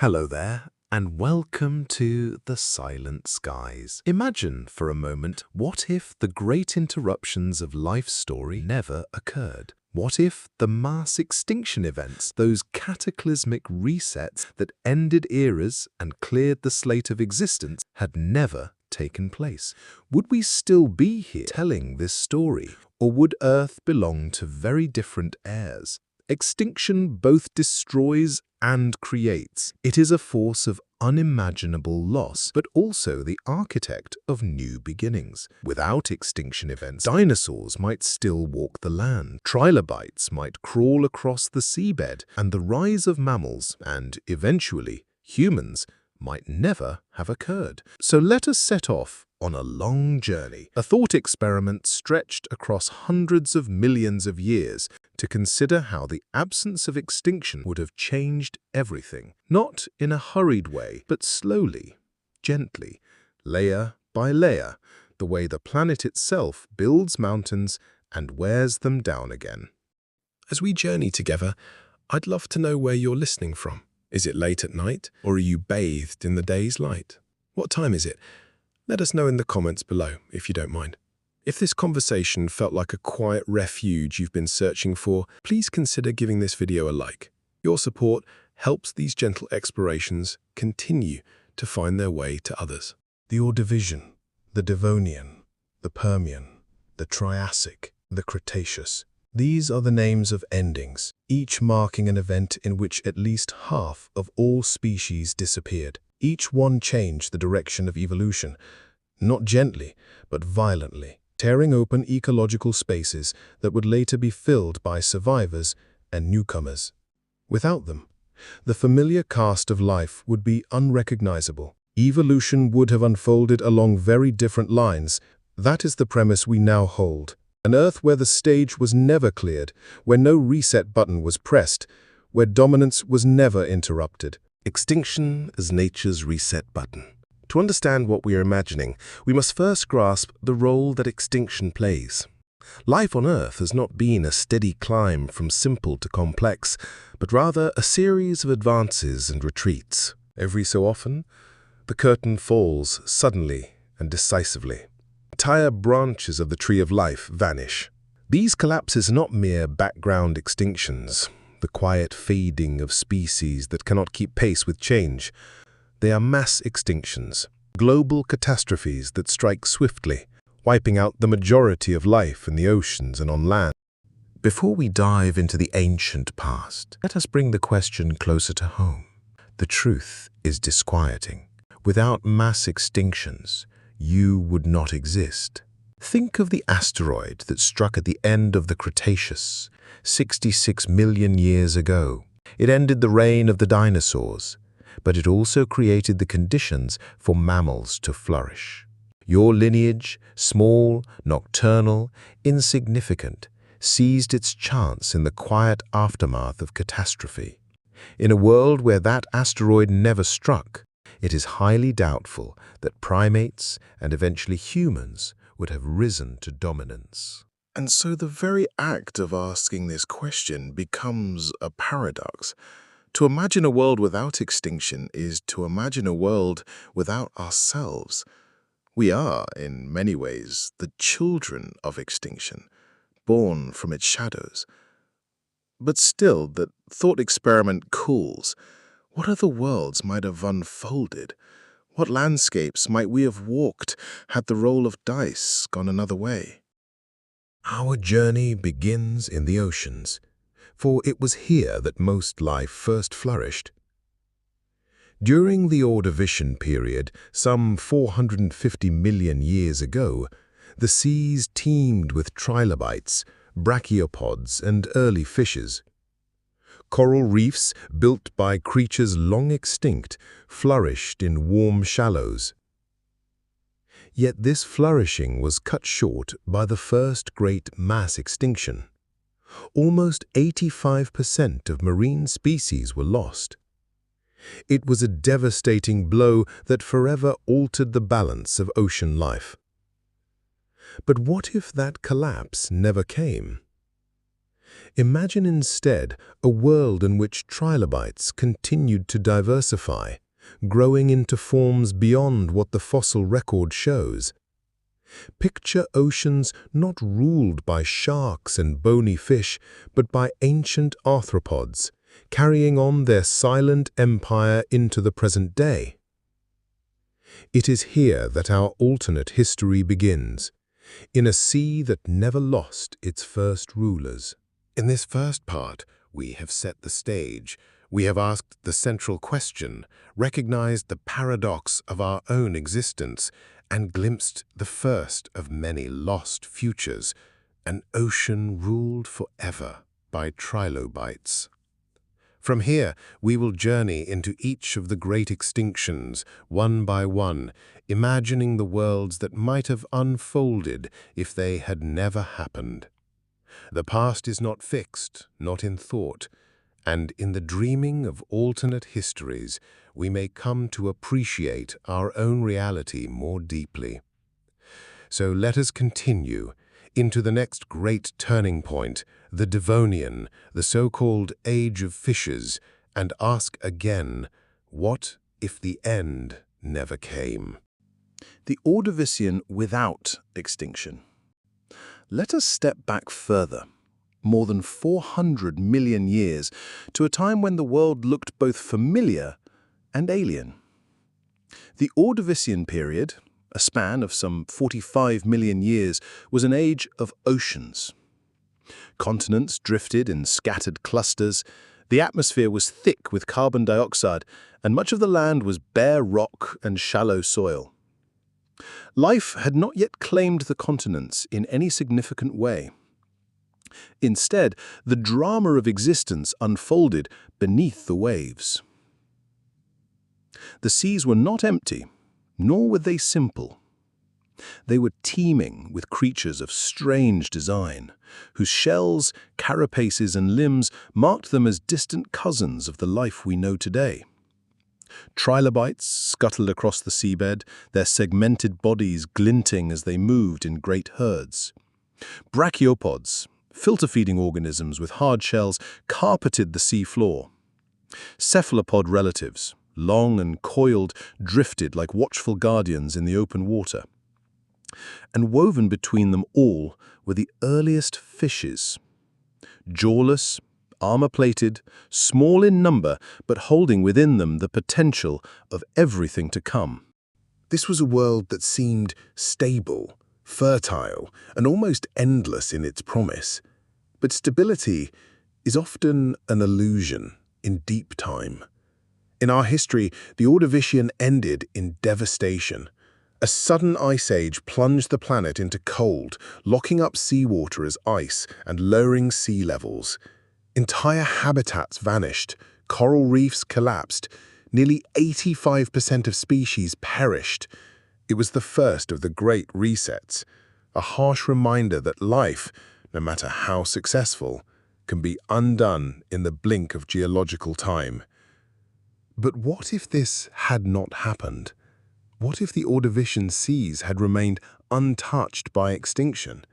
Hello there, and welcome to The Silent Skies. Imagine for a moment, what if the great interruptions of life's story never occurred? What if the mass extinction events, those cataclysmic resets that ended eras and cleared the slate of existence, had never taken place? Would we still be here telling this story, or would Earth belong to very different heirs? Extinction both destroys and creates. It is a force of unimaginable loss, but also the architect of new beginnings. Without extinction events, dinosaurs might still walk the land, trilobites might crawl across the seabed, and the rise of mammals, and eventually humans, might never have occurred. So let us set off on a long journey, a thought experiment stretched across hundreds of millions of years, to consider how the absence of extinction would have changed everything. Not in a hurried way, but slowly, gently, layer by layer, the way the planet itself builds mountains and wears them down again. As we journey together, I'd love to know where you're listening from. Is it late at night, or are you bathed in the day's light? What time is it? Let us know in the comments below, if you don't mind. If this conversation felt like a quiet refuge you've been searching for, please consider giving this video a like. Your support helps these gentle explorations continue to find their way to others. The Ordovician, the Devonian, the Permian, the Triassic, the Cretaceous. These are the names of endings, each marking an event in which at least half of all species disappeared. Each one changed the direction of evolution, not gently, but violently, tearing open ecological spaces that would later be filled by survivors and newcomers. Without them, the familiar cast of life would be unrecognizable. Evolution would have unfolded along very different lines. That is the premise we now hold. An Earth where the stage was never cleared, where no reset button was pressed, where dominance was never interrupted. Extinction is nature's reset button. To understand what we are imagining, we must first grasp the role that extinction plays. Life on Earth has not been a steady climb from simple to complex, but rather a series of advances and retreats. Every so often, the curtain falls suddenly and decisively. Entire branches of the tree of life vanish. These collapses are not mere background extinctions, the quiet fading of species that cannot keep pace with change. They are mass extinctions, global catastrophes that strike swiftly, wiping out the majority of life in the oceans and on land. Before we dive into the ancient past, let us bring the question closer to home. The truth is disquieting. Without mass extinctions, you would not exist. Think of the asteroid that struck at the end of the Cretaceous, 66 million years ago. It ended the reign of the dinosaurs, but it also created the conditions for mammals to flourish. Your lineage, small, nocturnal, insignificant, seized its chance in the quiet aftermath of catastrophe. In a world where that asteroid never struck, it is highly doubtful that primates and eventually humans would have risen to dominance. And so the very act of asking this question becomes a paradox. To imagine a world without extinction is to imagine a world without ourselves. We are, in many ways, the children of extinction, born from its shadows. But still, the thought experiment cools. What other worlds might have unfolded? What landscapes might we have walked had the roll of dice gone another way? Our journey begins in the oceans, for it was here that most life first flourished. During the Ordovician period, some 450 million years ago, the seas teemed with trilobites, brachiopods, and early fishes. Coral reefs, built by creatures long extinct, flourished in warm shallows. Yet this flourishing was cut short by the first great mass extinction. Almost 85% of marine species were lost. It was a devastating blow that forever altered the balance of ocean life. But what if that collapse never came? Imagine instead a world in which trilobites continued to diversify, growing into forms beyond what the fossil record shows. Picture oceans not ruled by sharks and bony fish, but by ancient arthropods, carrying on their silent empire into the present day. It is here that our alternate history begins, in a sea that never lost its first rulers. In this first part, we have set the stage. We have asked the central question, recognized the paradox of our own existence, and glimpsed the first of many lost futures, an ocean ruled forever by trilobites. From here, we will journey into each of the great extinctions, one by one, imagining the worlds that might have unfolded if they had never happened. The past is not fixed, not in thought, and in the dreaming of alternate histories, we may come to appreciate our own reality more deeply. So let us continue into the next great turning point, the Devonian, the so-called Age of Fishes, and ask again, what if the end never came? The Ordovician without extinction. Let us step back further, more than 400 million years, to a time when the world looked both familiar and alien. The Ordovician period, a span of some 45 million years, was an age of oceans. Continents drifted in scattered clusters, the atmosphere was thick with carbon dioxide, and much of the land was bare rock and shallow soil. Life had not yet claimed the continents in any significant way. Instead, the drama of existence unfolded beneath the waves. The seas were not empty, nor were they simple. They were teeming with creatures of strange design, whose shells, carapaces, and limbs marked them as distant cousins of the life we know today. Trilobites scuttled across the seabed, their segmented bodies glinting as they moved in great herds. Brachiopods, filter-feeding organisms with hard shells, carpeted the sea floor. Cephalopod relatives, long and coiled, drifted like watchful guardians in the open water. And woven between them all were the earliest fishes, jawless, armor-plated, small in number, but holding within them the potential of everything to come. This was a world that seemed stable, fertile, and almost endless in its promise. But stability is often an illusion in deep time. In our history, the Ordovician ended in devastation. A sudden ice age plunged the planet into cold, locking up seawater as ice and lowering sea levels. Entire habitats vanished, coral reefs collapsed, nearly 85% of species perished. It was the first of the great resets, a harsh reminder that life, no matter how successful, can be undone in the blink of geological time. But what if this had not happened? What if the Ordovician seas had remained untouched by extinction?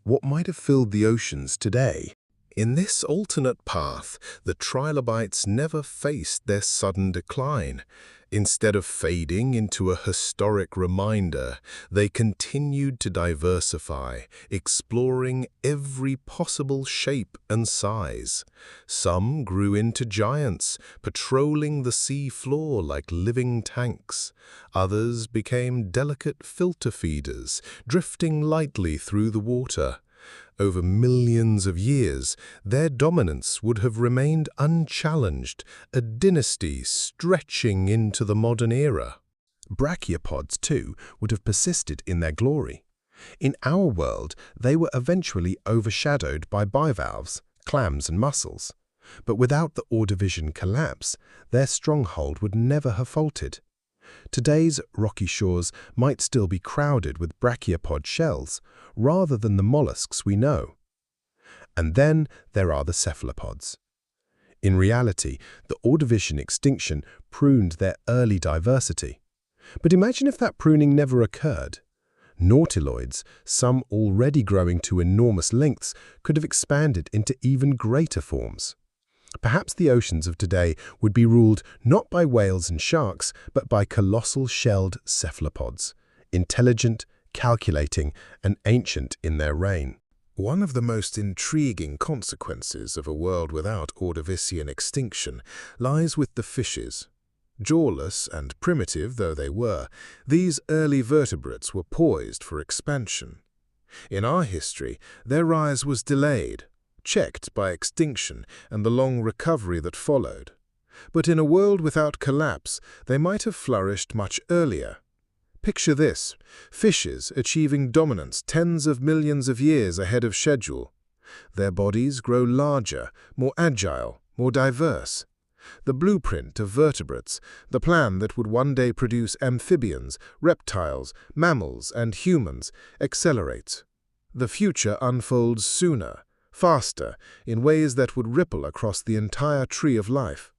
What might have filled the oceans today? In this alternate path, the trilobites never faced their sudden decline. Instead of fading into a historic reminder, they continued to diversify, exploring every possible shape and size. Some grew into giants, patrolling the sea floor like living tanks. Others became delicate filter feeders, drifting lightly through the water. Over millions of years, their dominance would have remained unchallenged, a dynasty stretching into the modern era. Brachiopods, too, would have persisted in their glory. In our world, they were eventually overshadowed by bivalves, clams, and mussels. But without the Ordovician collapse, their stronghold would never have faltered. Today's rocky shores might still be crowded with brachiopod shells, rather than the mollusks we know. And then there are the cephalopods. In reality, the Ordovician extinction pruned their early diversity. But imagine if that pruning never occurred. Nautiloids, some already growing to enormous lengths, could have expanded into even greater forms. Perhaps the oceans of today would be ruled not by whales and sharks, but by colossal shelled cephalopods, intelligent, calculating, and ancient in their reign. One of the most intriguing consequences of a world without Ordovician extinction lies with the fishes. Jawless and primitive though they were, these early vertebrates were poised for expansion. In our history, their rise was delayed, checked by extinction and the long recovery that followed. But in a world without collapse, they might have flourished much earlier. Picture this: fishes achieving dominance tens of millions of years ahead of schedule. Their bodies grow larger, more agile, more diverse. The blueprint of vertebrates, the plan that would one day produce amphibians, reptiles, mammals, and humans, accelerates. The future unfolds sooner, faster, in ways that would ripple across the entire tree of life.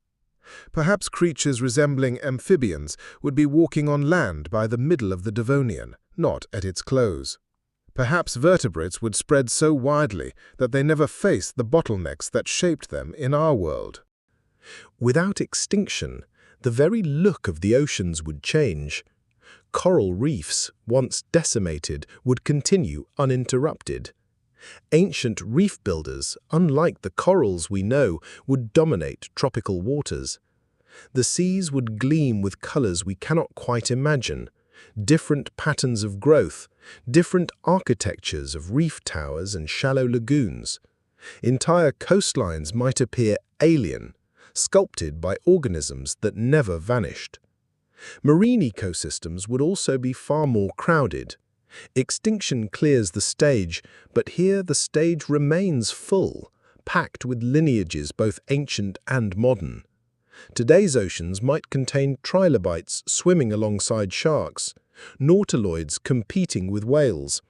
Perhaps creatures resembling amphibians would be walking on land by the middle of the Devonian, not at its close. Perhaps vertebrates would spread so widely that they never faced the bottlenecks that shaped them in our world. Without extinction, the very look of the oceans would change. Coral reefs, once decimated, would continue uninterrupted. Ancient reef builders, unlike the corals we know, would dominate tropical waters. The seas would gleam with colors we cannot quite imagine, different patterns of growth, different architectures of reef towers and shallow lagoons. Entire coastlines might appear alien, sculpted by organisms that never vanished. Marine ecosystems would also be far more crowded. Extinction clears the stage, but here the stage remains full, packed with lineages both ancient and modern. Today's oceans might contain trilobites swimming alongside sharks, nautiloids competing with whales,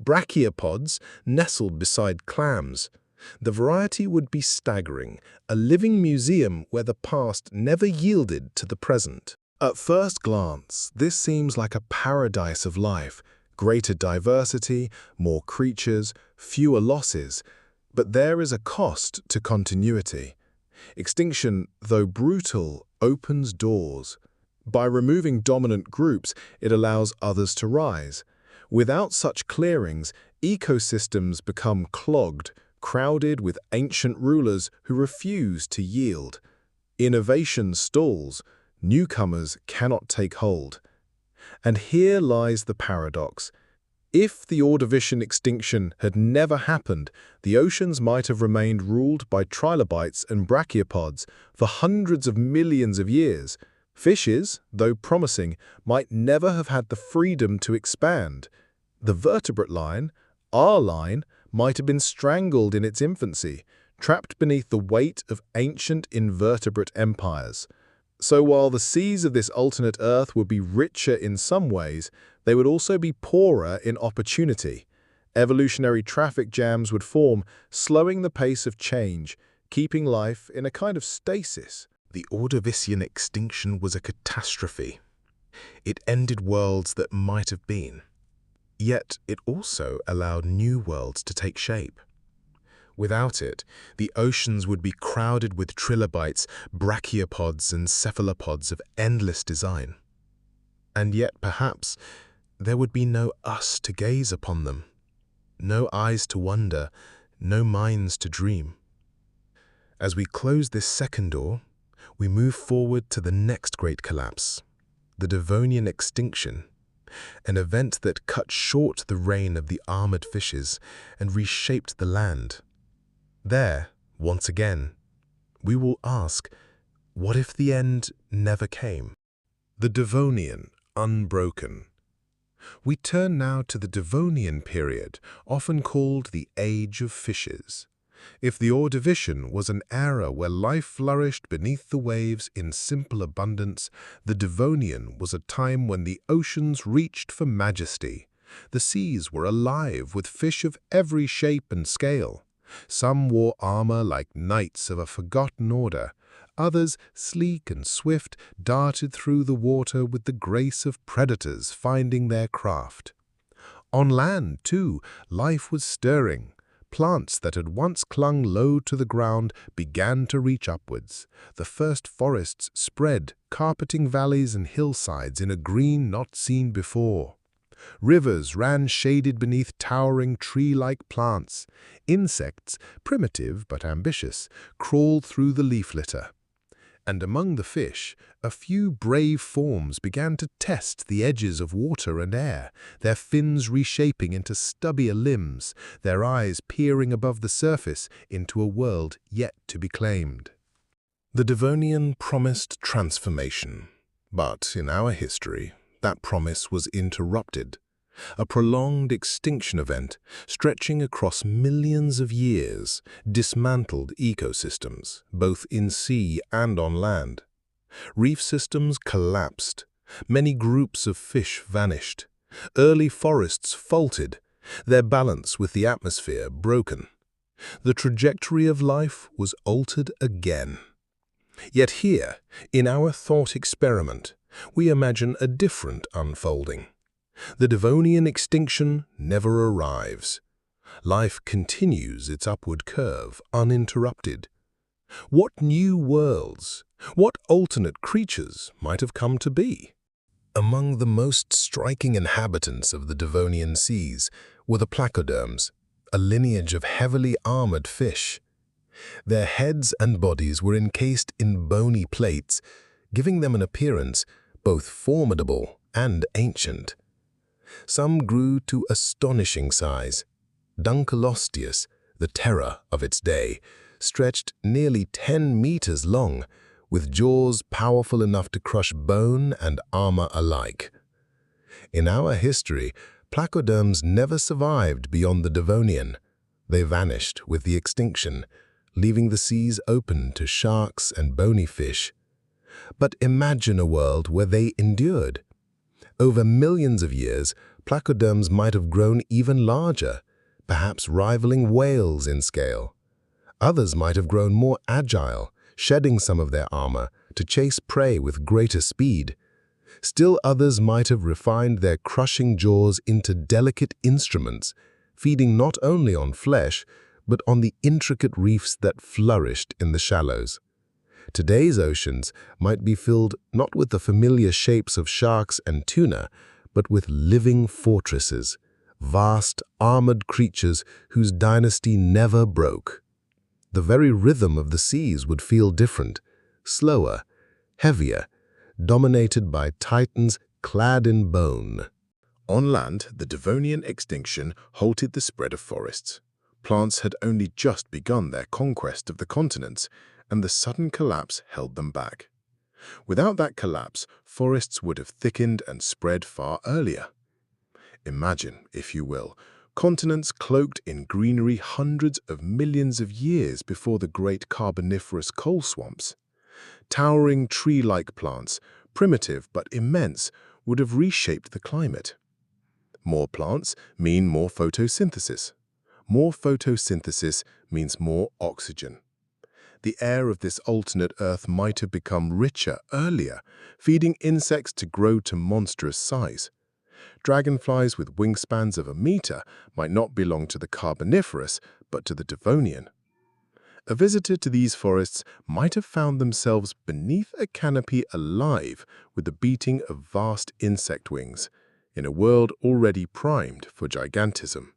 brachiopods nestled beside clams. The variety would be staggering, a living museum where the past never yielded to the present. At first glance, this seems like a paradise of life. Greater diversity, more creatures, fewer losses. But there is a cost to continuity. Extinction, though brutal, opens doors. By removing dominant groups, it allows others to rise. Without such clearings, ecosystems become clogged, crowded with ancient rulers who refuse to yield. Innovation stalls. Newcomers cannot take hold. And here lies the paradox. If the Ordovician extinction had never happened, the oceans might have remained ruled by trilobites and brachiopods for hundreds of millions of years. Fishes, though promising, might never have had the freedom to expand. The vertebrate line, our line, might have been strangled in its infancy, trapped beneath the weight of ancient invertebrate empires. So while the seas of this alternate Earth would be richer in some ways, they would also be poorer in opportunity. Evolutionary traffic jams would form, slowing the pace of change, keeping life in a kind of stasis. The Ordovician extinction was a catastrophe. It ended worlds that might have been. Yet it also allowed new worlds to take shape. Without it, the oceans would be crowded with trilobites, brachiopods, and cephalopods of endless design. And yet, perhaps, there would be no us to gaze upon them, no eyes to wonder, no minds to dream. As we close this second door, we move forward to the next great collapse, the Devonian Extinction, an event that cut short the reign of the armored fishes and reshaped the land. There, once again, we will ask, what if the end never came? The Devonian, unbroken. We turn now to the Devonian period, often called the Age of Fishes. If the Ordovician was an era where life flourished beneath the waves in simple abundance, the Devonian was a time when the oceans reached for majesty. The seas were alive with fish of every shape and scale. Some wore armor like knights of a forgotten order. Others, sleek and swift, darted through the water with the grace of predators finding their craft. On land, too, life was stirring. Plants that had once clung low to the ground began to reach upwards. The first forests spread, carpeting valleys and hillsides in a green not seen before. Rivers ran shaded beneath towering tree-like plants. Insects, primitive but ambitious, crawled through the leaf litter. And among the fish, a few brave forms began to test the edges of water and air, their fins reshaping into stubbier limbs, their eyes peering above the surface into a world yet to be claimed. The Devonian promised transformation, but in our history, that promise was interrupted. A prolonged extinction event, stretching across millions of years, dismantled ecosystems, both in sea and on land. Reef systems collapsed. Many groups of fish vanished. Early forests faltered, their balance with the atmosphere broken. The trajectory of life was altered again. Yet here, in our thought experiment, we imagine a different unfolding. The Devonian extinction never arrives. Life continues its upward curve, uninterrupted. What new worlds, what alternate creatures might have come to be? Among the most striking inhabitants of the Devonian seas were the placoderms, a lineage of heavily armored fish. Their heads and bodies were encased in bony plates, giving them an appearance both formidable and ancient. Some grew to astonishing size. Dunkleosteus, the terror of its day, stretched nearly 10 meters long, with jaws powerful enough to crush bone and armor alike. In our history, placoderms never survived beyond the Devonian. They vanished with the extinction, leaving the seas open to sharks and bony fish. But imagine a world where they endured. Over millions of years, placoderms might have grown even larger, perhaps rivaling whales in scale. Others might have grown more agile, shedding some of their armor to chase prey with greater speed. Still others might have refined their crushing jaws into delicate instruments, feeding not only on flesh, but on the intricate reefs that flourished in the shallows. Today's oceans might be filled not with the familiar shapes of sharks and tuna, but with living fortresses, vast armored creatures whose dynasty never broke. The very rhythm of the seas would feel different, slower, heavier, dominated by titans clad in bone. On land, the Devonian extinction halted the spread of forests. Plants had only just begun their conquest of the continents, and the sudden collapse held them back. Without that collapse, forests would have thickened and spread far earlier. Imagine, if you will, continents cloaked in greenery hundreds of millions of years before the great Carboniferous coal swamps. Towering tree-like plants, primitive but immense, would have reshaped the climate. More plants mean more photosynthesis. More photosynthesis means more oxygen. The air of this alternate Earth might have become richer earlier, feeding insects to grow to monstrous size. Dragonflies with wingspans of a meter might not belong to the Carboniferous, but to the Devonian. A visitor to these forests might have found themselves beneath a canopy alive with the beating of vast insect wings, in a world already primed for gigantism.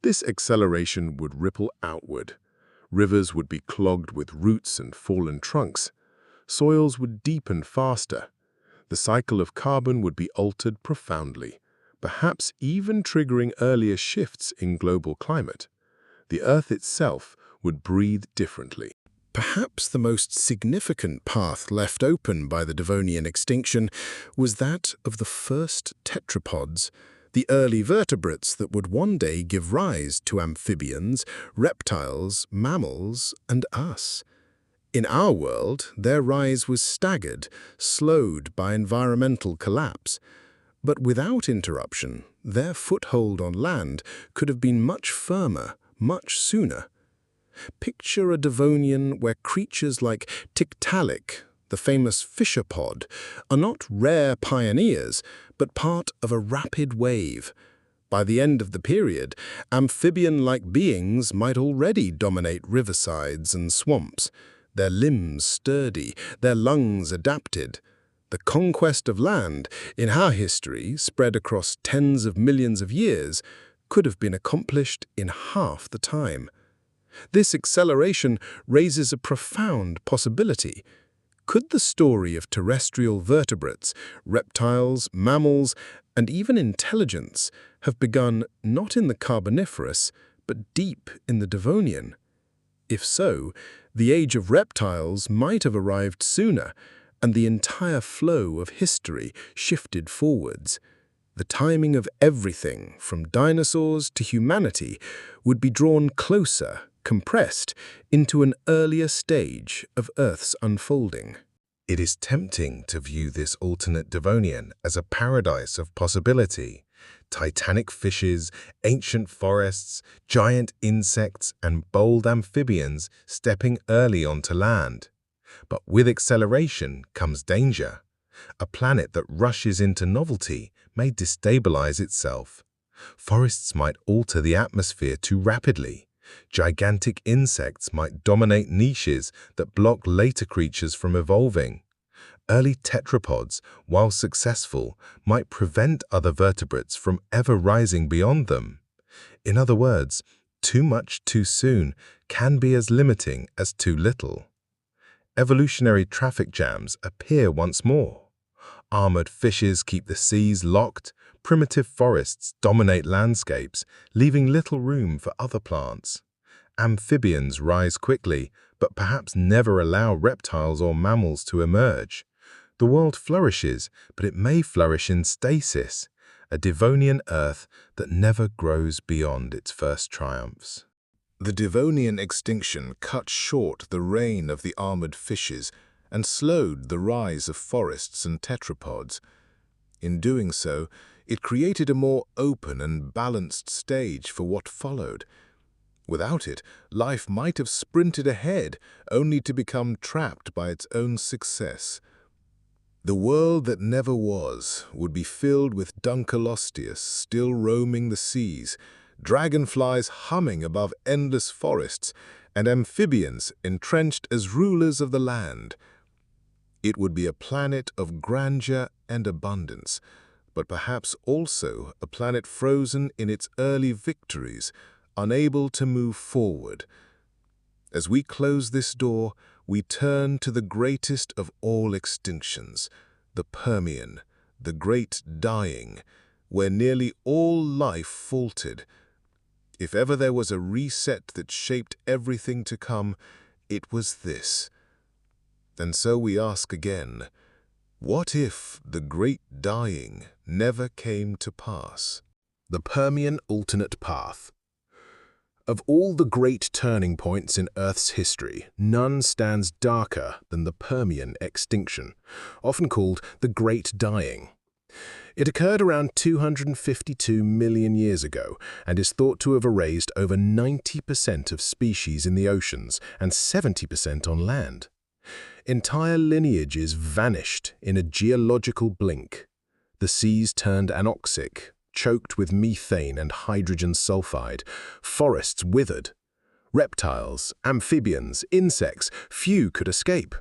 This acceleration would ripple outward. Rivers would be clogged with roots and fallen trunks. Soils would deepen faster. The cycle of carbon would be altered profoundly, perhaps even triggering earlier shifts in global climate. The Earth itself would breathe differently. Perhaps the most significant path left open by the Devonian extinction was that of the first tetrapods, the early vertebrates that would one day give rise to amphibians, reptiles, mammals, and us. In our world, their rise was staggered, slowed by environmental collapse. But without interruption, their foothold on land could have been much firmer, much sooner. Picture a Devonian where creatures like Tiktaalik, the famous fisherpod, are not rare pioneers, but part of a rapid wave. By the end of the period, amphibian-like beings might already dominate riversides and swamps, their limbs sturdy, their lungs adapted. The conquest of land, in our history, spread across tens of millions of years, could have been accomplished in half the time. This acceleration raises a profound possibility. Could the story of terrestrial vertebrates, reptiles, mammals, and even intelligence have begun not in the Carboniferous, but deep in the Devonian? If so, the age of reptiles might have arrived sooner, and the entire flow of history shifted forwards. The timing of everything, from dinosaurs to humanity, would be drawn closer, compressed, into an earlier stage of Earth's unfolding. It is tempting to view this alternate Devonian as a paradise of possibility. Titanic fishes, ancient forests, giant insects, and bold amphibians stepping early onto land. But with acceleration comes danger. A planet that rushes into novelty may destabilize itself. Forests might alter the atmosphere too rapidly. Gigantic insects might dominate niches that block later creatures from evolving. Early tetrapods, while successful, might prevent other vertebrates from ever rising beyond them. In other words, too much too soon can be as limiting as too little. Evolutionary traffic jams appear once more. Armored fishes keep the seas locked, primitive forests dominate landscapes, leaving little room for other plants. Amphibians rise quickly, but perhaps never allow reptiles or mammals to emerge. The world flourishes, but it may flourish in stasis, a Devonian Earth that never grows beyond its first triumphs. The Devonian extinction cut short the reign of the armored fishes and slowed the rise of forests and tetrapods. In doing so, it created a more open and balanced stage for what followed. Without it, life might have sprinted ahead, only to become trapped by its own success. The world that never was would be filled with Dunkleosteus still roaming the seas, dragonflies humming above endless forests, and amphibians entrenched as rulers of the land. It would be a planet of grandeur and abundance, but perhaps also a planet frozen in its early victories, unable to move forward. As we close this door, we turn to the greatest of all extinctions, the Permian, the Great Dying, where nearly all life faltered. If ever there was a reset that shaped everything to come, it was this. And so we ask again, what if the Great Dying never came to pass? The Permian alternate path. Of all the great turning points in Earth's history, none stands darker than the Permian Extinction, often called the Great Dying. It occurred around 252 million years ago and is thought to have erased over 90% of species in the oceans and 70% on land. Entire lineages vanished in a geological blink. The seas turned anoxic, choked with methane and hydrogen sulfide. Forests withered. Reptiles, amphibians, insects, few could escape.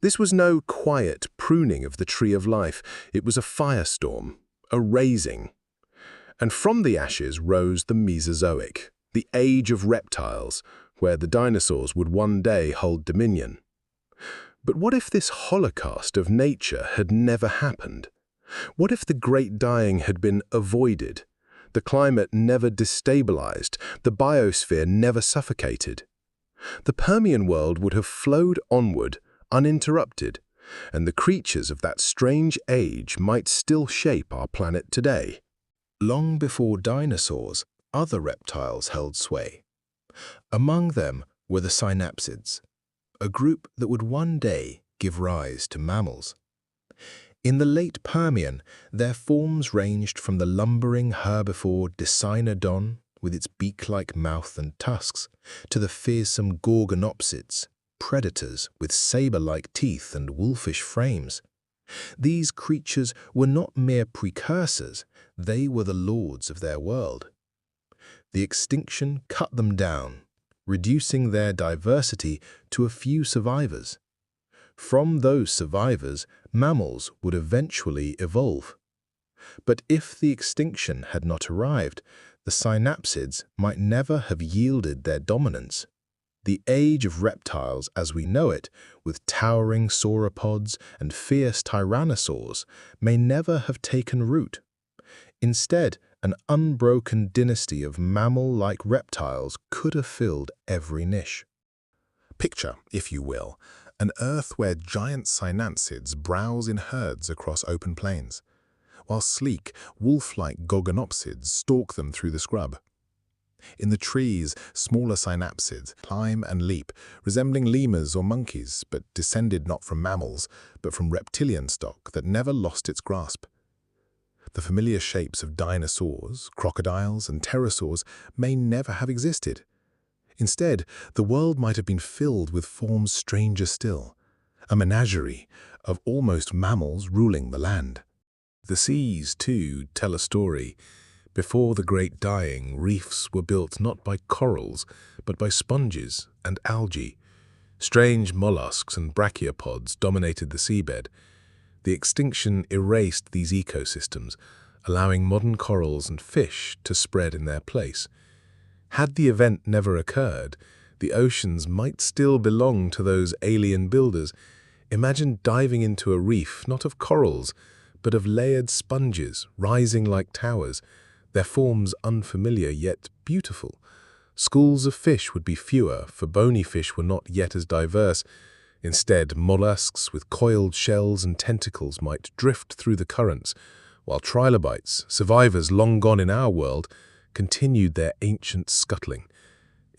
This was no quiet pruning of the tree of life. It was a firestorm, a razing. And from the ashes rose the Mesozoic, the age of reptiles, where the dinosaurs would one day hold dominion. But what if this holocaust of nature had never happened? What if the Great Dying had been avoided, the climate never destabilized, the biosphere never suffocated? The Permian world would have flowed onward, uninterrupted, and the creatures of that strange age might still shape our planet today. Long before dinosaurs, other reptiles held sway. Among them were the synapsids, a group that would one day give rise to mammals. In the late Permian, their forms ranged from the lumbering herbivore Dicynodon, with its beak-like mouth and tusks, to the fearsome Gorgonopsids, predators with saber-like teeth and wolfish frames. These creatures were not mere precursors, they were the lords of their world. The extinction cut them down, reducing their diversity to a few survivors. From those survivors, mammals would eventually evolve. But if the extinction had not arrived, the synapsids might never have yielded their dominance. The age of reptiles as we know it, with towering sauropods and fierce tyrannosaurs, may never have taken root. Instead, an unbroken dynasty of mammal-like reptiles could have filled every niche. Picture, if you will, an Earth where giant synapsids browse in herds across open plains, while sleek, wolf-like gogonopsids stalk them through the scrub. In the trees, smaller synapsids climb and leap, resembling lemurs or monkeys, but descended not from mammals, but from reptilian stock that never lost its grasp. The familiar shapes of dinosaurs, crocodiles, and pterosaurs may never have existed. Instead, the world might have been filled with forms stranger still, a menagerie of almost mammals ruling the land. The seas, too, tell a story. Before the Great Dying, reefs were built not by corals, but by sponges and algae. Strange mollusks and brachiopods dominated the seabed. The extinction erased these ecosystems, allowing modern corals and fish to spread in their place. Had the event never occurred, the oceans might still belong to those alien builders. Imagine diving into a reef not of corals, but of layered sponges rising like towers, their forms unfamiliar yet beautiful. Schools of fish would be fewer, for bony fish were not yet as diverse. Instead, mollusks with coiled shells and tentacles might drift through the currents, while trilobites, survivors long gone in our world, continued their ancient scuttling.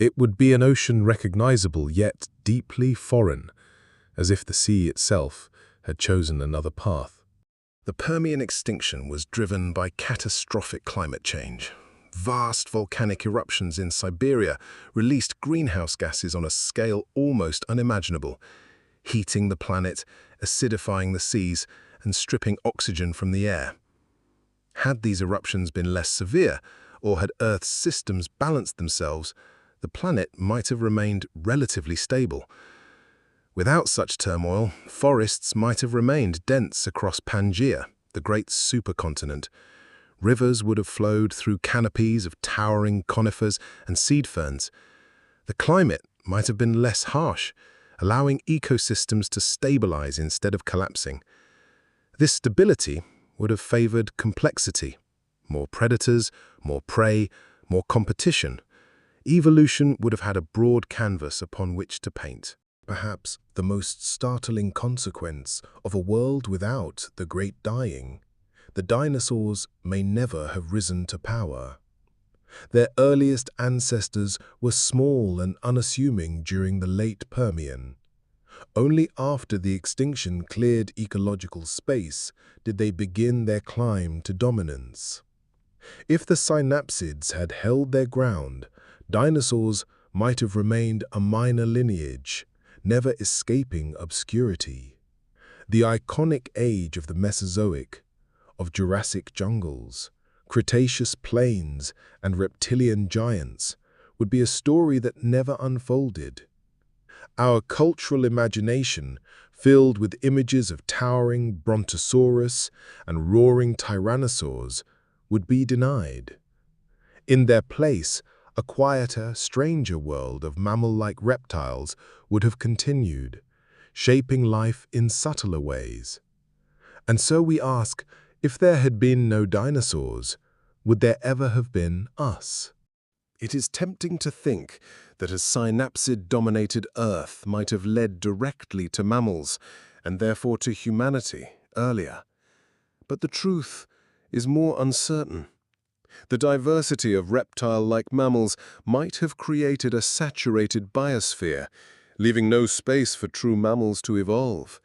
It would be an ocean recognizable yet deeply foreign, as if the sea itself had chosen another path. The Permian extinction was driven by catastrophic climate change. Vast volcanic eruptions in Siberia released greenhouse gases on a scale almost unimaginable, heating the planet, acidifying the seas, and stripping oxygen from the air. Had these eruptions been less severe, or had Earth's systems balanced themselves, the planet might have remained relatively stable. Without such turmoil, forests might have remained dense across Pangaea, the great supercontinent. Rivers would have flowed through canopies of towering conifers and seed ferns. The climate might have been less harsh, allowing ecosystems to stabilize instead of collapsing. This stability would have favored complexity. More predators, more prey, more competition. Evolution would have had a broad canvas upon which to paint. Perhaps the most startling consequence of a world without the Great Dying, the dinosaurs may never have risen to power. Their earliest ancestors were small and unassuming during the late Permian. Only after the extinction cleared ecological space did they begin their climb to dominance. If the synapsids had held their ground, dinosaurs might have remained a minor lineage, never escaping obscurity. The iconic age of the Mesozoic, of Jurassic jungles, Cretaceous plains, and reptilian giants would be a story that never unfolded. Our cultural imagination, filled with images of towering Brontosaurus and roaring tyrannosaurs, would be denied. In their place, a quieter, stranger world of mammal-like reptiles would have continued, shaping life in subtler ways. And so we ask, if there had been no dinosaurs, would there ever have been us? It is tempting to think that a synapsid-dominated Earth might have led directly to mammals, and therefore to humanity, earlier. But the truth is more uncertain. The diversity of reptile-like mammals might have created a saturated biosphere, leaving no space for true mammals to evolve.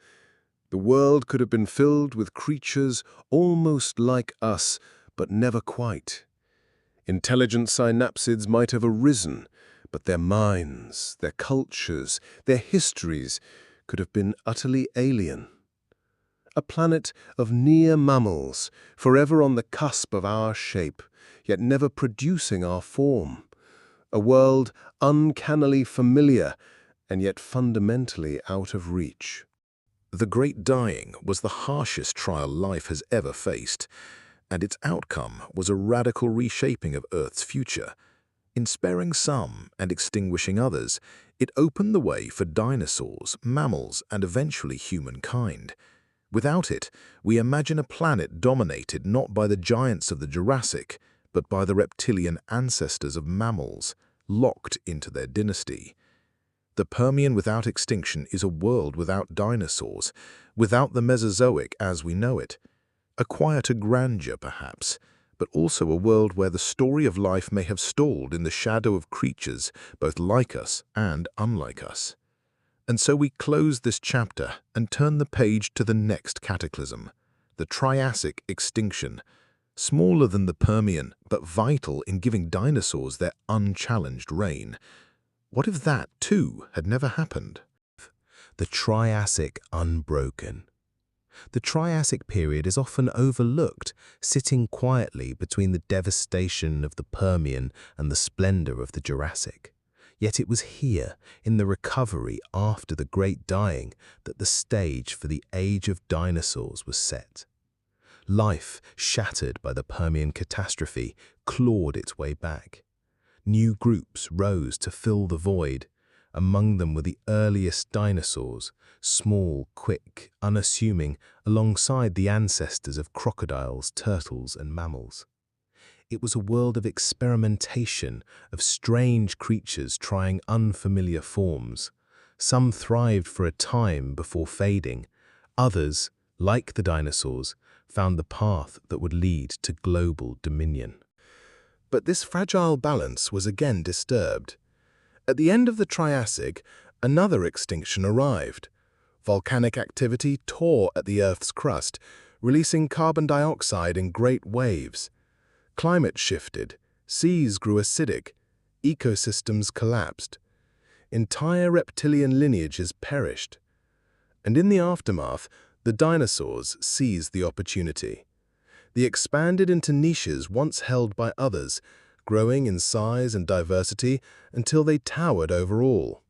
The world could have been filled with creatures almost like us, but never quite. Intelligent synapsids might have arisen, but their minds, their cultures, their histories could have been utterly alien. A planet of near mammals, forever on the cusp of our shape, yet never producing our form. A world uncannily familiar, and yet fundamentally out of reach. The Great Dying was the harshest trial life has ever faced, and its outcome was a radical reshaping of Earth's future. In sparing some and extinguishing others, it opened the way for dinosaurs, mammals, and eventually humankind. Without it, we imagine a planet dominated not by the giants of the Jurassic, but by the reptilian ancestors of mammals, locked into their dynasty. The Permian without extinction is a world without dinosaurs, without the Mesozoic as we know it. A quieter grandeur, perhaps, but also a world where the story of life may have stalled in the shadow of creatures both like us and unlike us. And so we close this chapter and turn the page to the next cataclysm, the Triassic Extinction. Smaller than the Permian, but vital in giving dinosaurs their unchallenged reign. What if that, too, had never happened? The Triassic unbroken. The Triassic period is often overlooked, sitting quietly between the devastation of the Permian and the splendor of the Jurassic. Yet it was here, in the recovery after the Great Dying, that the stage for the age of dinosaurs was set. Life, shattered by the Permian catastrophe, clawed its way back. New groups rose to fill the void. Among them were the earliest dinosaurs, small, quick, unassuming, alongside the ancestors of crocodiles, turtles, and mammals. It was a world of experimentation, of strange creatures trying unfamiliar forms. Some thrived for a time before fading. Others, like the dinosaurs, found the path that would lead to global dominion. But this fragile balance was again disturbed. At the end of the Triassic, another extinction arrived. Volcanic activity tore at the Earth's crust, releasing carbon dioxide in great waves. Climate shifted, seas grew acidic, ecosystems collapsed. Entire reptilian lineages perished. And in the aftermath, the dinosaurs seized the opportunity. They expanded into niches once held by others, growing in size and diversity until they towered over all.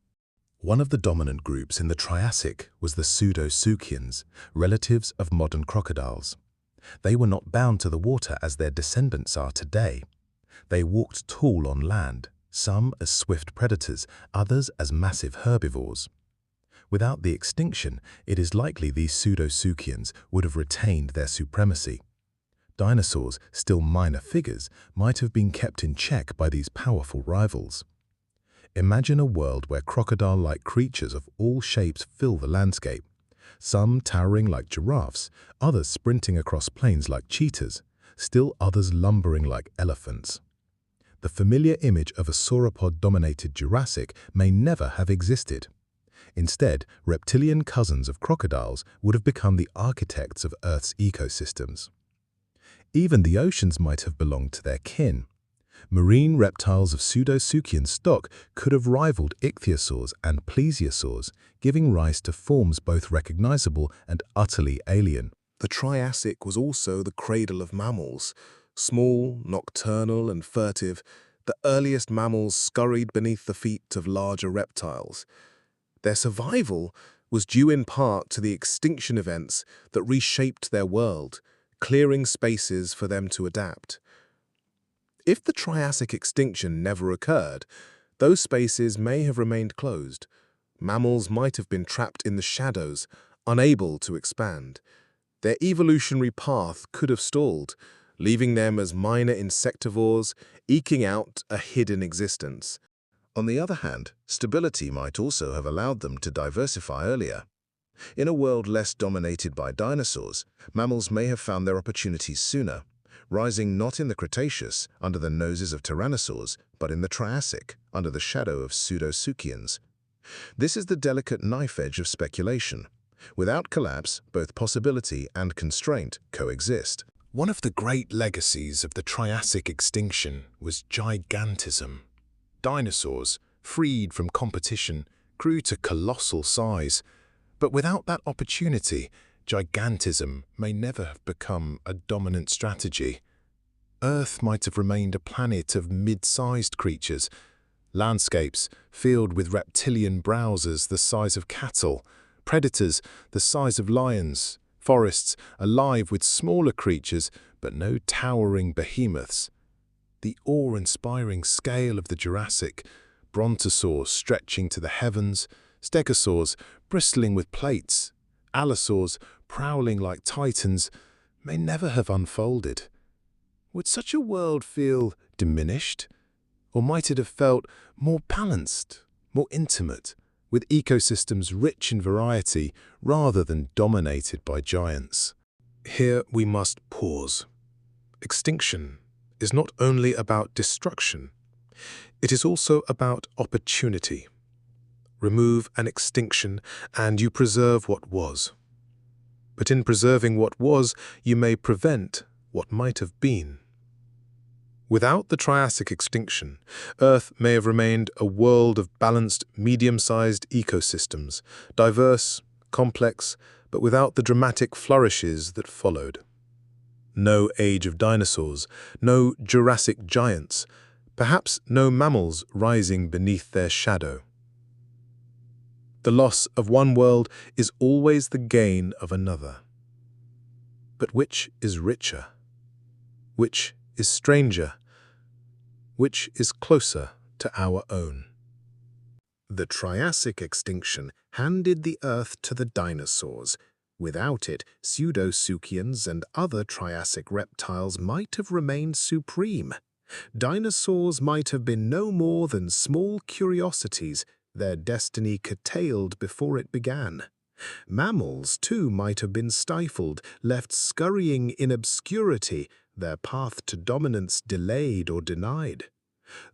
One of the dominant groups in the Triassic was the pseudosuchians, relatives of modern crocodiles. They were not bound to the water as their descendants are today. They walked tall on land, some as swift predators, others as massive herbivores. Without the extinction, it is likely these pseudosuchians would have retained their supremacy. Dinosaurs, still minor figures, might have been kept in check by these powerful rivals. Imagine a world where crocodile-like creatures of all shapes fill the landscape, some towering like giraffes, others sprinting across plains like cheetahs, still others lumbering like elephants. The familiar image of a sauropod-dominated Jurassic may never have existed. Instead, reptilian cousins of crocodiles would have become the architects of Earth's ecosystems. Even the oceans might have belonged to their kin. Marine reptiles of pseudosuchian stock could have rivaled ichthyosaurs and plesiosaurs, giving rise to forms both recognizable and utterly alien. The Triassic was also the cradle of mammals. Small, nocturnal, and furtive, the earliest mammals scurried beneath the feet of larger reptiles. Their survival was due in part to the extinction events that reshaped their world, clearing spaces for them to adapt. If the Triassic extinction never occurred, those spaces may have remained closed. Mammals might have been trapped in the shadows, unable to expand. Their evolutionary path could have stalled, leaving them as minor insectivores, eking out a hidden existence. On the other hand, stability might also have allowed them to diversify earlier. In a world less dominated by dinosaurs, mammals may have found their opportunities sooner, rising not in the Cretaceous, under the noses of tyrannosaurs, but in the Triassic, under the shadow of pseudosuchians. This is the delicate knife edge of speculation. Without collapse, both possibility and constraint coexist. One of the great legacies of the Triassic extinction was gigantism. Dinosaurs, freed from competition, grew to colossal size. But without that opportunity, gigantism may never have become a dominant strategy. Earth might have remained a planet of mid-sized creatures, landscapes filled with reptilian browsers the size of cattle, predators the size of lions, forests alive with smaller creatures but no towering behemoths. The awe-inspiring scale of the Jurassic, brontosaurs stretching to the heavens, stegosaurs bristling with plates, allosaurs prowling like titans, may never have unfolded. Would such a world feel diminished? Or might it have felt more balanced, more intimate, with ecosystems rich in variety rather than dominated by giants? Here we must pause. Extinction is not only about destruction, it is also about opportunity. Remove an extinction and you preserve what was. But in preserving what was, you may prevent what might have been. Without the Triassic extinction, Earth may have remained a world of balanced, medium-sized ecosystems, diverse, complex, but without the dramatic flourishes that followed. No age of dinosaurs, no Jurassic giants, perhaps no mammals rising beneath their shadow. The loss of one world is always the gain of another. But which is richer? Which is stranger? Which is closer to our own? The Triassic extinction handed the Earth to the dinosaurs. Without it, pseudosuchians and other Triassic reptiles might have remained supreme. Dinosaurs might have been no more than small curiosities, their destiny curtailed before it began. Mammals, too, might have been stifled, left scurrying in obscurity, their path to dominance delayed or denied.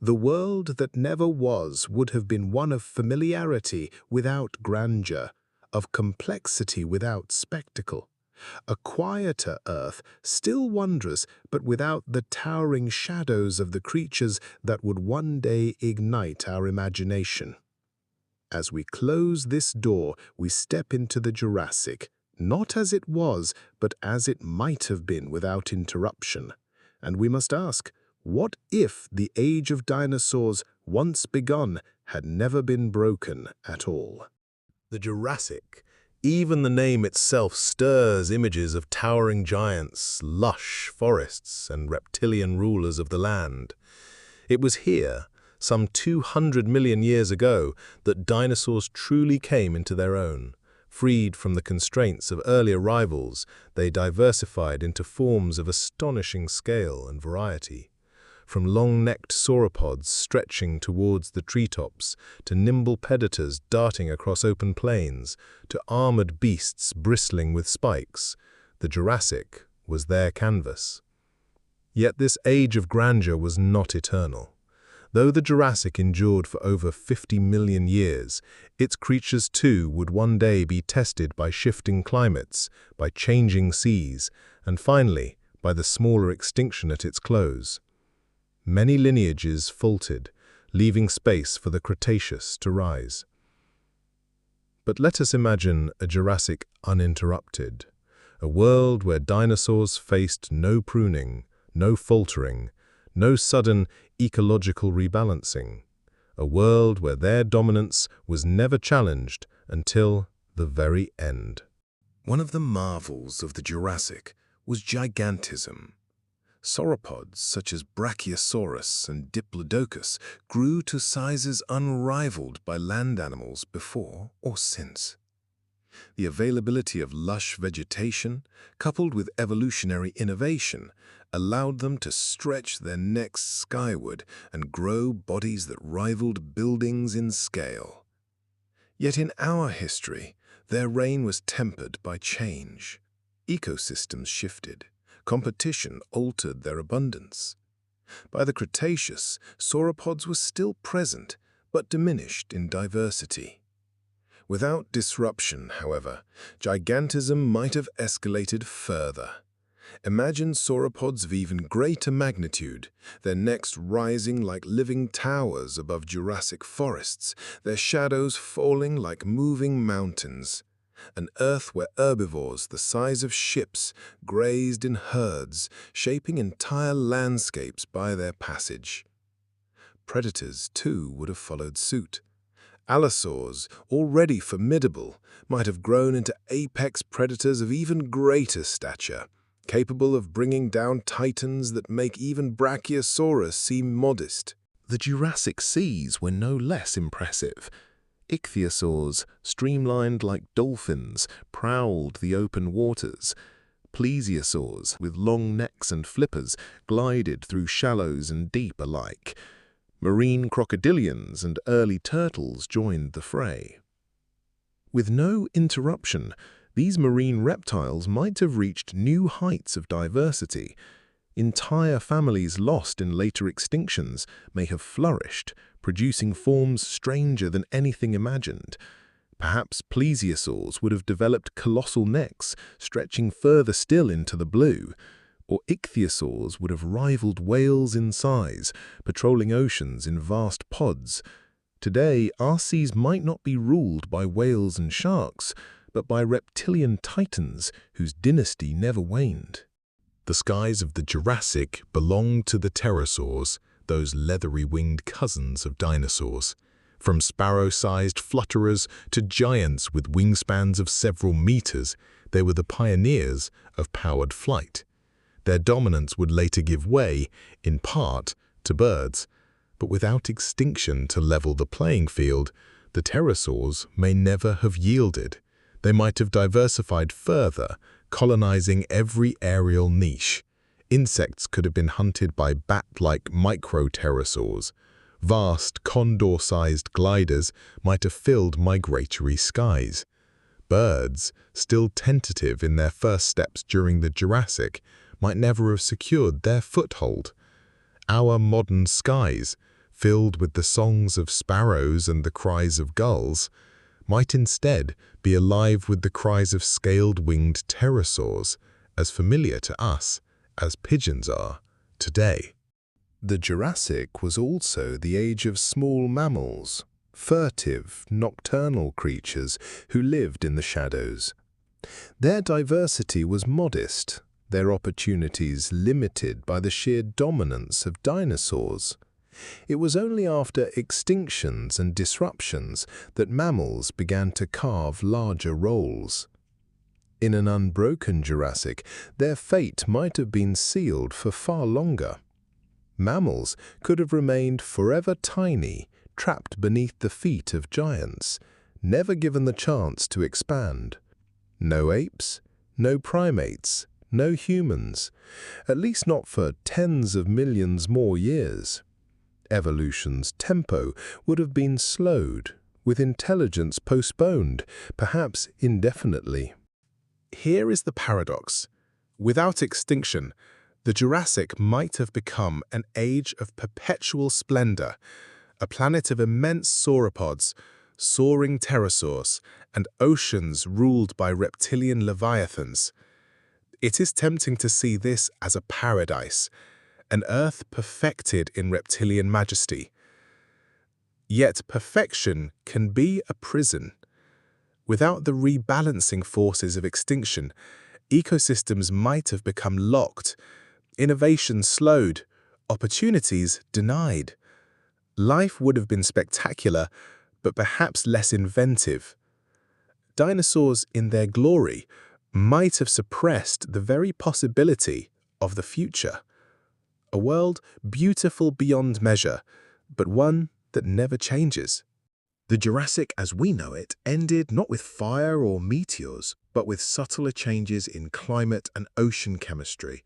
The world that never was would have been one of familiarity without grandeur, of complexity without spectacle. A quieter Earth, still wondrous, but without the towering shadows of the creatures that would one day ignite our imagination. As we close this door, we step into the Jurassic, not as it was, but as it might have been without interruption. And we must ask, what if the age of dinosaurs, once begun, had never been broken at all? The Jurassic. Even the name itself stirs images of towering giants, lush forests, and reptilian rulers of the land. It was here, some 200 million years ago, that dinosaurs truly came into their own. Freed from the constraints of earlier rivals, they diversified into forms of astonishing scale and variety. From long-necked sauropods stretching towards the treetops, to nimble predators darting across open plains, to armored beasts bristling with spikes, the Jurassic was their canvas. Yet this age of grandeur was not eternal. Though the Jurassic endured for over 50 million years, its creatures too would one day be tested by shifting climates, by changing seas, and finally by the smaller extinction at its close. Many lineages faltered, leaving space for the Cretaceous to rise. But let us imagine a Jurassic uninterrupted, a world where dinosaurs faced no pruning, no faltering, no sudden ecological rebalancing, a world where their dominance was never challenged until the very end. One of the marvels of the Jurassic was gigantism. Sauropods such as Brachiosaurus and Diplodocus grew to sizes unrivaled by land animals before or since. The availability of lush vegetation, coupled with evolutionary innovation, allowed them to stretch their necks skyward and grow bodies that rivaled buildings in scale. Yet in our history, their reign was tempered by change. Ecosystems shifted. Competition altered their abundance. By the Cretaceous, sauropods were still present, but diminished in diversity. Without disruption, however, gigantism might have escalated further. Imagine sauropods of even greater magnitude, their necks rising like living towers above Jurassic forests, their shadows falling like moving mountains. an Earth where herbivores the size of ships grazed in herds, shaping entire landscapes by their passage. Predators, too, would have followed suit. Allosaurs, already formidable, might have grown into apex predators of even greater stature, capable of bringing down titans that make even Brachiosaurus seem modest. The Jurassic seas were no less impressive. Ichthyosaurs, streamlined like dolphins, prowled the open waters. Plesiosaurs, with long necks and flippers, glided through shallows and deep alike. Marine crocodilians and early turtles joined the fray. With no interruption, these marine reptiles might have reached new heights of diversity. Entire families lost in later extinctions may have flourished, producing forms stranger than anything imagined. Perhaps plesiosaurs would have developed colossal necks, stretching further still into the blue, or ichthyosaurs would have rivaled whales in size, patrolling oceans in vast pods. Today, our seas might not be ruled by whales and sharks, but by reptilian titans whose dynasty never waned. The skies of the Jurassic belonged to the pterosaurs, those leathery-winged cousins of dinosaurs. From sparrow-sized flutterers to giants with wingspans of several meters, they were the pioneers of powered flight. Their dominance would later give way, in part, to birds. But without extinction to level the playing field, the pterosaurs may never have yielded. They might have diversified further, colonizing every aerial niche. Insects could have been hunted by bat-like micro-pterosaurs. Vast, condor-sized gliders might have filled migratory skies. Birds, still tentative in their first steps during the Jurassic, might never have secured their foothold. Our modern skies, filled with the songs of sparrows and the cries of gulls, might instead be alive with the cries of scaled-winged pterosaurs, as familiar to us as pigeons are today. The Jurassic was also the age of small mammals, furtive, nocturnal creatures who lived in the shadows. Their diversity was modest, their opportunities limited by the sheer dominance of dinosaurs. It was only after extinctions and disruptions that mammals began to carve larger roles. In an unbroken Jurassic, their fate might have been sealed for far longer. Mammals could have remained forever tiny, trapped beneath the feet of giants, never given the chance to expand. No apes, no primates, no humans, at least not for tens of millions more years. Evolution's tempo would have been slowed, with intelligence postponed, perhaps indefinitely. Here is the paradox. Without extinction, the Jurassic might have become an age of perpetual splendor, a planet of immense sauropods, soaring pterosaurs, and oceans ruled by reptilian leviathans. It is tempting to see this as a paradise, an Earth perfected in reptilian majesty. Yet perfection can be a prison. Without the rebalancing forces of extinction, ecosystems might have become locked, innovation slowed, opportunities denied. Life would have been spectacular, but perhaps less inventive. Dinosaurs in their glory might have suppressed the very possibility of the future. A world beautiful beyond measure, but one that never changes. The Jurassic as we know it ended not with fire or meteors, but with subtler changes in climate and ocean chemistry,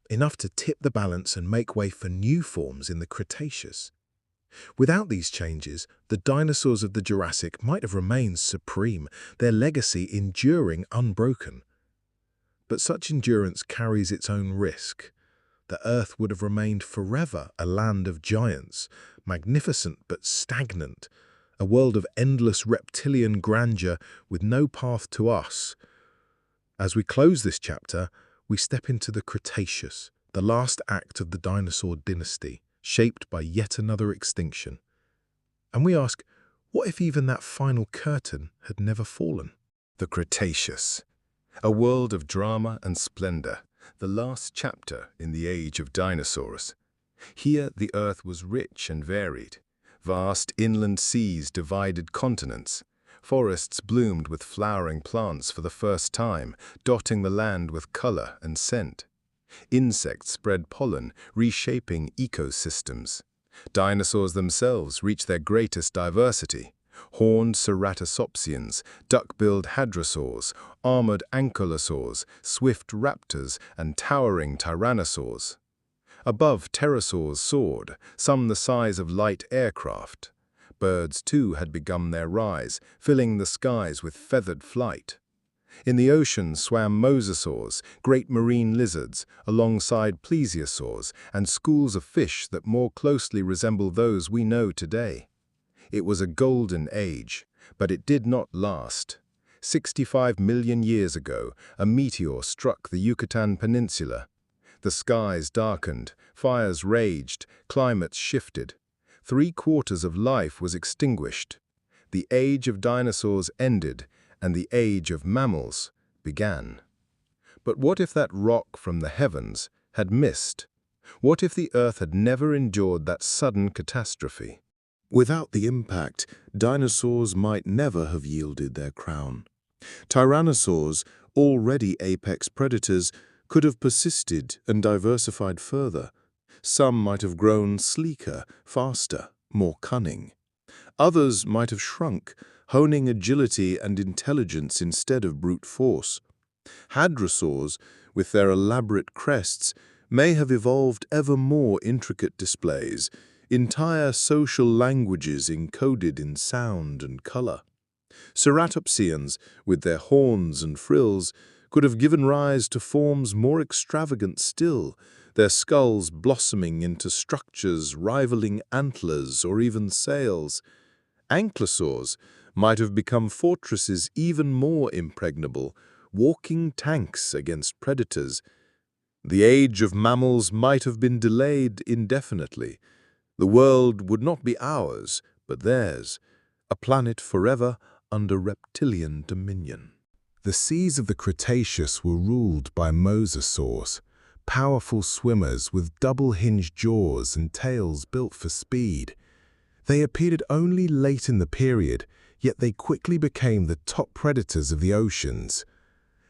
enough to tip the balance and make way for new forms in the Cretaceous. Without these changes, the dinosaurs of the Jurassic might have remained supreme, their legacy enduring unbroken. But such endurance carries its own risk. The Earth would have remained forever a land of giants, magnificent but stagnant, a world of endless reptilian grandeur with no path to us. As we close this chapter, we step into the Cretaceous, the last act of the dinosaur dynasty, shaped by yet another extinction. And we ask, what if even that final curtain had never fallen? The Cretaceous, a world of drama and splendor, the last chapter in the age of dinosaurs. Here the Earth was rich and varied. Vast inland seas divided continents. Forests bloomed with flowering plants for the first time, dotting the land with color and scent. Insects spread pollen, reshaping ecosystems. Dinosaurs themselves reached their greatest diversity. Horned ceratosopsians, duck-billed hadrosaurs, armored ankylosaurs, swift raptors, and towering tyrannosaurs. Above, pterosaurs soared, some the size of light aircraft. Birds, too, had begun their rise, filling the skies with feathered flight. In the ocean swam mosasaurs, great marine lizards, alongside plesiosaurs and schools of fish that more closely resemble those we know today. It was a golden age, but it did not last. 65 million years ago, a meteor struck the Yucatan Peninsula. The skies darkened, fires raged, climates shifted. 3/4 of life was extinguished. The age of dinosaurs ended, and the age of mammals began. But what if that rock from the heavens had missed? What if the Earth had never endured that sudden catastrophe? Without the impact, dinosaurs might never have yielded their crown. Tyrannosaurs, already apex predators, could have persisted and diversified further. Some might have grown sleeker, faster, more cunning. Others might have shrunk, honing agility and intelligence instead of brute force. Hadrosaurs, with their elaborate crests, may have evolved ever more intricate displays, entire social languages encoded in sound and color. Ceratopsians, with their horns and frills, could have given rise to forms more extravagant still, their skulls blossoming into structures rivaling antlers or even sails. Ankylosaurs might have become fortresses even more impregnable, walking tanks against predators. The age of mammals might have been delayed indefinitely. The world would not be ours, but theirs, a planet forever under reptilian dominion. The seas of the Cretaceous were ruled by mosasaurs, powerful swimmers with double-hinged jaws and tails built for speed. They appeared only late in the period, yet they quickly became the top predators of the oceans.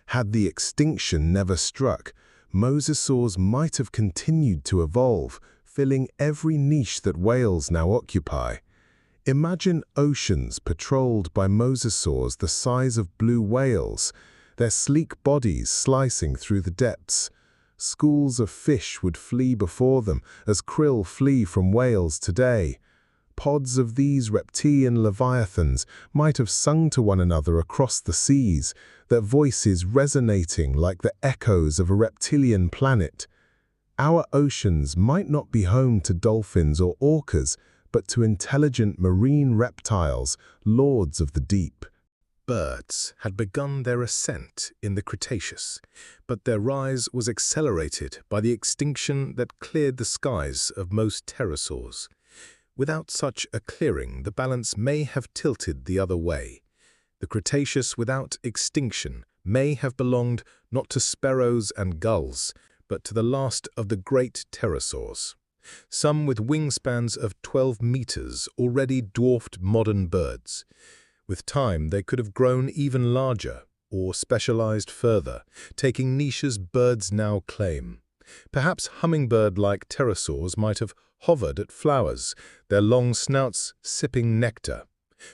Had the extinction never struck, mosasaurs might have continued to evolve, filling every niche that whales now occupy. Imagine oceans patrolled by mosasaurs the size of blue whales, their sleek bodies slicing through the depths. Schools of fish would flee before them as krill flee from whales today. Pods of these reptilian leviathans might have sung to one another across the seas, their voices resonating like the echoes of a reptilian planet. Our oceans might not be home to dolphins or orcas, but to intelligent marine reptiles, lords of the deep. Birds had begun their ascent in the Cretaceous, but their rise was accelerated by the extinction that cleared the skies of most pterosaurs. Without such a clearing, the balance may have tilted the other way. The Cretaceous without extinction may have belonged not to sparrows and gulls, but to the last of the great pterosaurs. Some with wingspans of 12 meters already dwarfed modern birds. With time, they could have grown even larger or specialized further, taking niches birds now claim. Perhaps hummingbird-like pterosaurs might have hovered at flowers, their long snouts sipping nectar.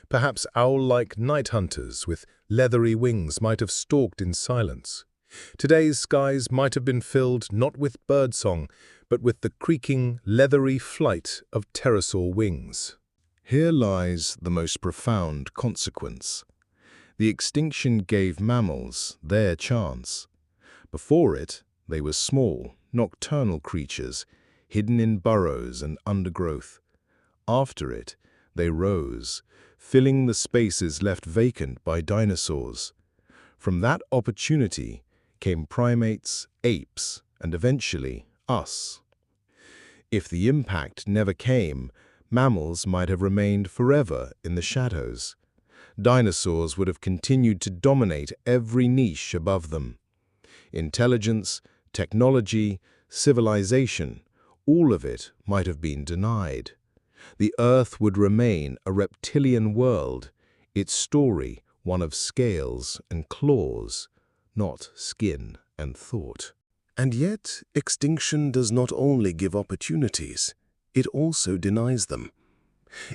Perhaps owl-like night hunters with leathery wings might have stalked in silence. Today's skies might have been filled not with birdsong, but with the creaking, leathery flight of pterosaur wings. Here lies the most profound consequence. The extinction gave mammals their chance. Before it, they were small, nocturnal creatures, hidden in burrows and undergrowth. After it, they rose, filling the spaces left vacant by dinosaurs. From that opportunity came primates, apes, and eventually us. If the impact never came, mammals might have remained forever in the shadows. dinosaurs would have continued to dominate every niche above them. Intelligence, technology, civilization, all of it might have been denied. The Earth would remain a reptilian world, its story one of scales and claws, not skin and thought. And yet, extinction does not only give opportunities, it also denies them.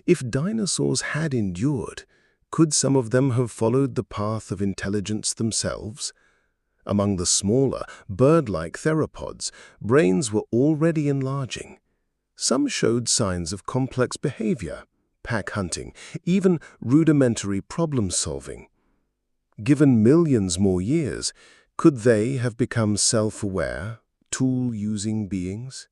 If dinosaurs had endured, could some of them have followed the path of intelligence themselves? Among the smaller, bird-like theropods, brains were already enlarging. Some showed signs of complex behavior, pack hunting, even rudimentary problem-solving. Given millions more years, could they have become self-aware, tool-using beings?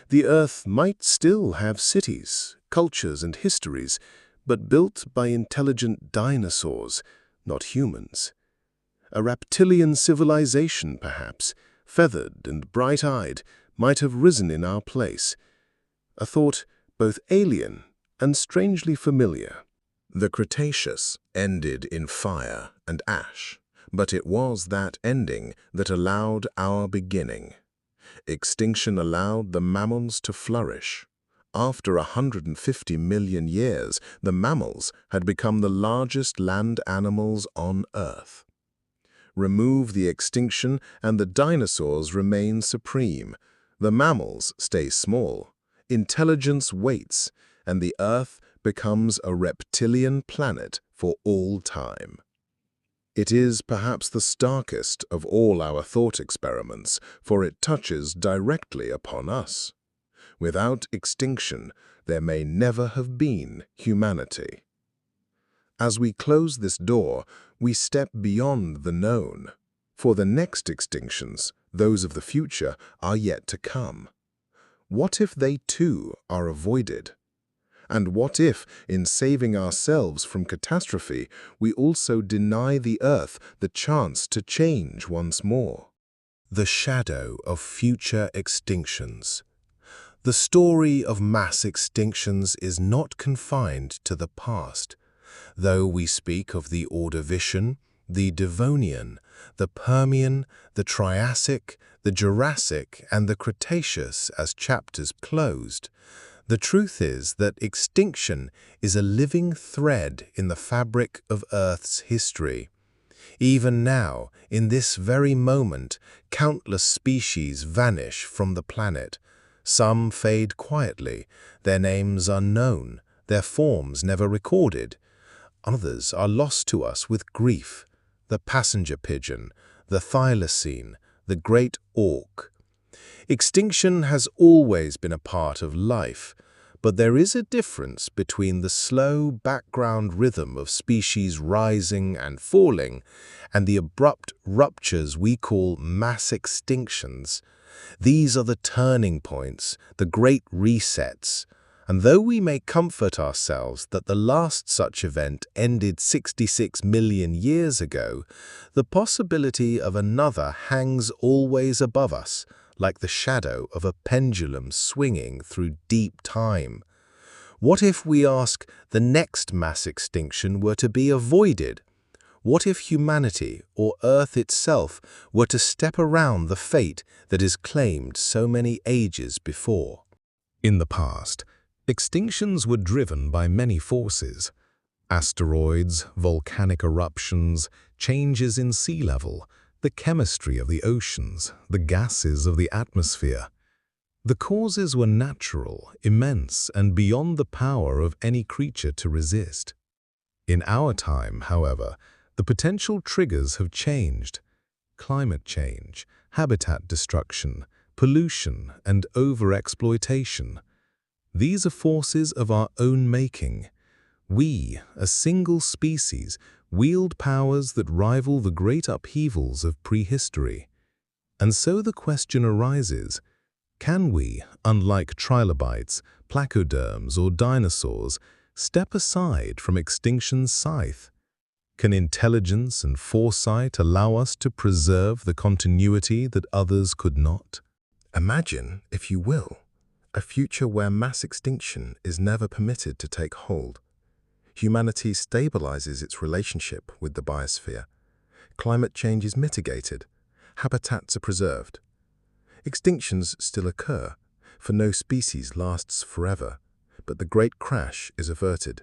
The Earth might still have cities, cultures, and histories, but built by intelligent dinosaurs, not humans. A reptilian civilization, perhaps, feathered and bright-eyed, might have risen in our place. A thought both alien and strangely familiar. The Cretaceous ended in fire and ash, but it was that ending that allowed our beginning. Extinction allowed the mammals to flourish. After 150 million years, the mammals had become the largest land animals on Earth. Remove the extinction and the dinosaurs remain supreme. The mammals stay small. Intelligence waits, and the Earth becomes a reptilian planet for all time. It is perhaps the starkest of all our thought experiments, for it touches directly upon us. Without extinction, there may never have been humanity. As we close this door, we step beyond the known. For the next extinctions, those of the future, are yet to come. What if they too are avoided? And what if, in saving ourselves from catastrophe, we also deny the Earth the chance to change once more? The shadow of future extinctions. The story of mass extinctions is not confined to the past. Though we speak of the Ordovician, the Devonian, the Permian, the Triassic, the Jurassic, and the Cretaceous as chapters closed, the truth is that extinction is a living thread in the fabric of Earth's history. Even now, in this very moment, countless species vanish from the planet. Some fade quietly, their names unknown, their forms never recorded. Others are lost to us with grief. The passenger pigeon, the thylacine, the great auk. Extinction has always been a part of life, but there is a difference between the slow background rhythm of species rising and falling and the abrupt ruptures we call mass extinctions. These are the turning points, the great resets. And though we may comfort ourselves that the last such event ended 66 million years ago, the possibility of another hangs always above us, like the shadow of a pendulum swinging through deep time. What if, we ask, the next mass extinction were to be avoided? What if humanity, or Earth itself, were to step around the fate that is claimed so many ages before? In the past, extinctions were driven by many forces: asteroids, volcanic eruptions, changes in sea level, the chemistry of the oceans, the gases of the atmosphere. The causes were natural, immense, and beyond the power of any creature to resist. In our time, however, the potential triggers have changed. Climate change, habitat destruction, pollution, and overexploitation. These are forces of our own making. We, a single species, wield powers that rival the great upheavals of prehistory. And so the question arises, can we, unlike trilobites, placoderms, or dinosaurs, step aside from extinction's scythe? Can intelligence and foresight allow us to preserve the continuity that others could not? Imagine, if you will, a future where mass extinction is never permitted to take hold. Humanity stabilizes its relationship with the biosphere. Climate change is mitigated. Habitats are preserved. Extinctions still occur, for no species lasts forever, but the great crash is averted.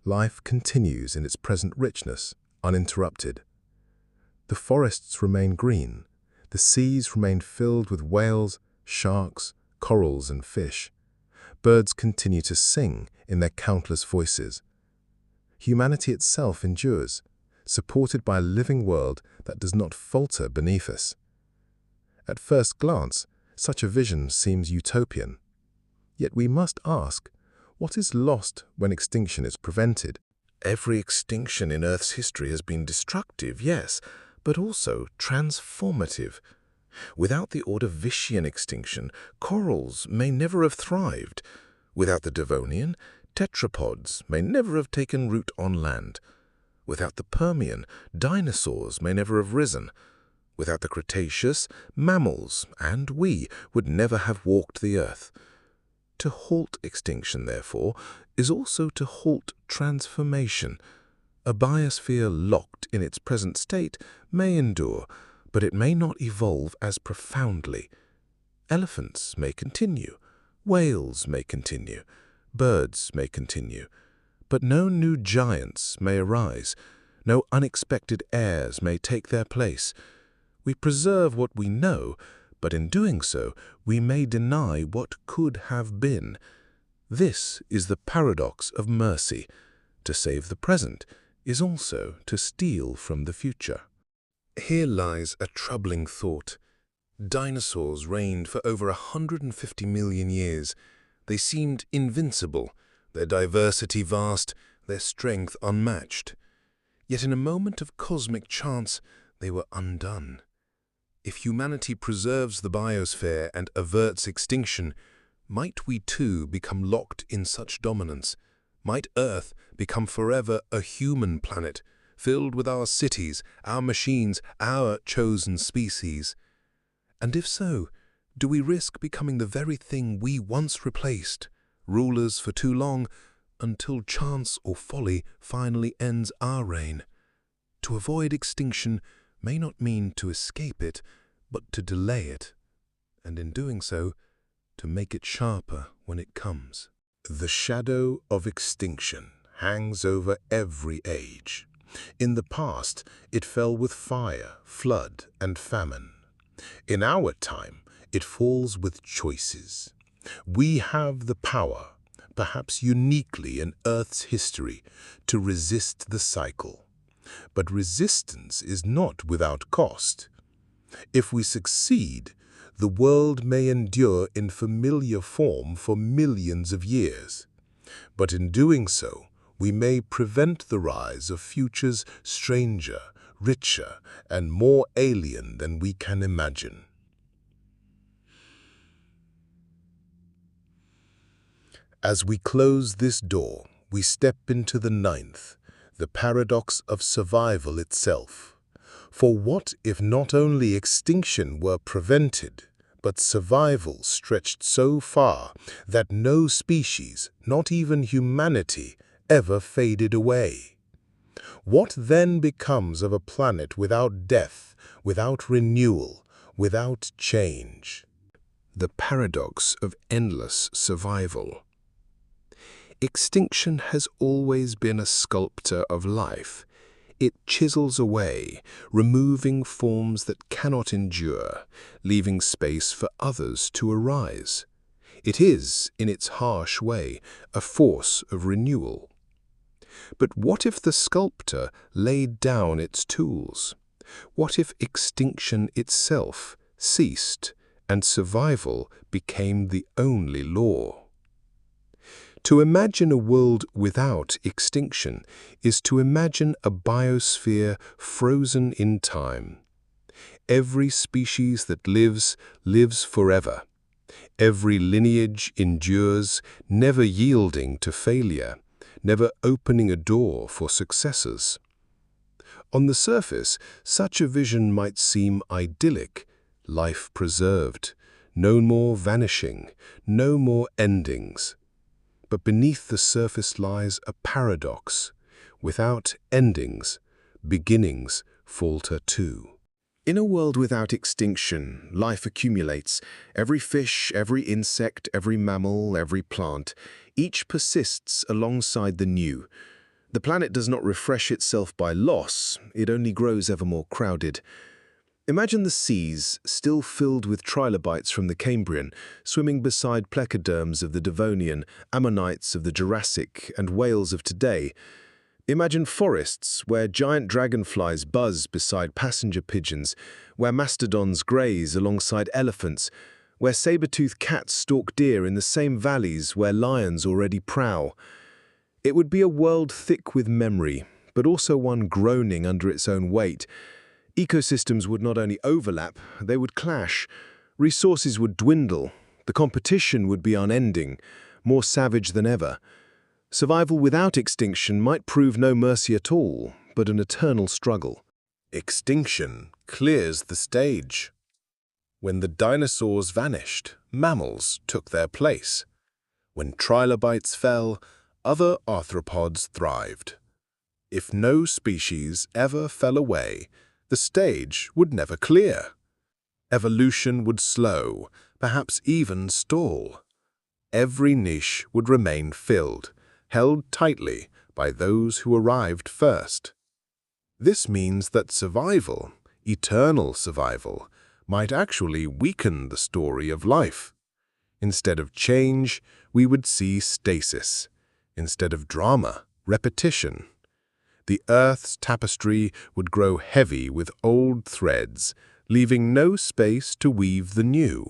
Life continues in its present richness, uninterrupted. The forests remain green. The seas remain filled with whales, sharks, corals, and fish. Birds continue to sing in their countless voices. Humanity itself endures, supported by a living world that does not falter beneath us. At first glance, such a vision seems utopian. Yet we must ask, what is lost when extinction is prevented? Every extinction in Earth's history has been destructive, yes, but also transformative. Without the Ordovician extinction, corals may never have thrived. Without the Devonian, tetrapods may never have taken root on land. Without the Permian, dinosaurs may never have risen. Without the Cretaceous, mammals and we would never have walked the earth. To halt extinction, therefore, is also to halt transformation. A biosphere locked in its present state may endure, but it may not evolve as profoundly. Elephants may continue, whales may continue, birds may continue, but no new giants may arise, no unexpected heirs may take their place. We preserve what we know, but in doing so, we may deny what could have been. This is the paradox of mercy. To save the present is also to steal from the future. Here lies a troubling thought. Dinosaurs reigned for over 150 million years. They seemed invincible, their diversity vast, their strength unmatched. Yet in a moment of cosmic chance, they were undone. If humanity preserves the biosphere and averts extinction, might we too become locked in such dominance? Might Earth become forever a human planet, filled with our cities, our machines, our chosen species? And if so, do we risk becoming the very thing we once replaced, rulers for too long, until chance or folly finally ends our reign? To avoid extinction may not mean to escape it, but to delay it, and in doing so, to make it sharper when it comes. The shadow of extinction hangs over every age. In the past, it fell with fire, flood, and famine. In our time, it falls with choices. We have the power, perhaps uniquely in Earth's history, to resist the cycle. But resistance is not without cost. If we succeed, the world may endure in familiar form for millions of years. But in doing so, we may prevent the rise of futures stranger, richer, and more alien than we can imagine. As we close this door, we step into the ninth, the paradox of survival itself. For what if not only extinction were prevented, but survival stretched so far that no species, not even humanity, ever faded away? What then becomes of a planet without death, without renewal, without change? The paradox of endless survival. Extinction has always been a sculptor of life. It chisels away, removing forms that cannot endure, leaving space for others to arise. It is, in its harsh way, a force of renewal. But what if the sculptor laid down its tools? What if extinction itself ceased and survival became the only law? To imagine a world without extinction is to imagine a biosphere frozen in time. Every species that lives, lives forever. Every lineage endures, never yielding to failure, never opening a door for successors. On the surface, such a vision might seem idyllic, life preserved, no more vanishing, no more endings. But beneath the surface lies a paradox. Without endings, beginnings falter too. In a world without extinction, life accumulates. Every fish, every insect, every mammal, every plant, each persists alongside the new. The planet does not refresh itself by loss, it only grows ever more crowded. Imagine the seas, still filled with trilobites from the Cambrian, swimming beside plecoderms of the Devonian, ammonites of the Jurassic, and whales of today. Imagine forests where giant dragonflies buzz beside passenger pigeons, where mastodons graze alongside elephants, where saber-toothed cats stalk deer in the same valleys where lions already prowl. It would be a world thick with memory, but also one groaning under its own weight. Ecosystems would not only overlap, they would clash. Resources would dwindle. The competition would be unending, more savage than ever. Survival without extinction might prove no mercy at all, but an eternal struggle. Extinction clears the stage. When the dinosaurs vanished, mammals took their place. When trilobites fell, other arthropods thrived. If no species ever fell away, the stage would never clear. Evolution would slow, perhaps even stall. Every niche would remain filled, held tightly by those who arrived first. This means that survival, eternal survival, might actually weaken the story of life. Instead of change, we would see stasis. Instead of drama, repetition. The Earth's tapestry would grow heavy with old threads, leaving no space to weave the new.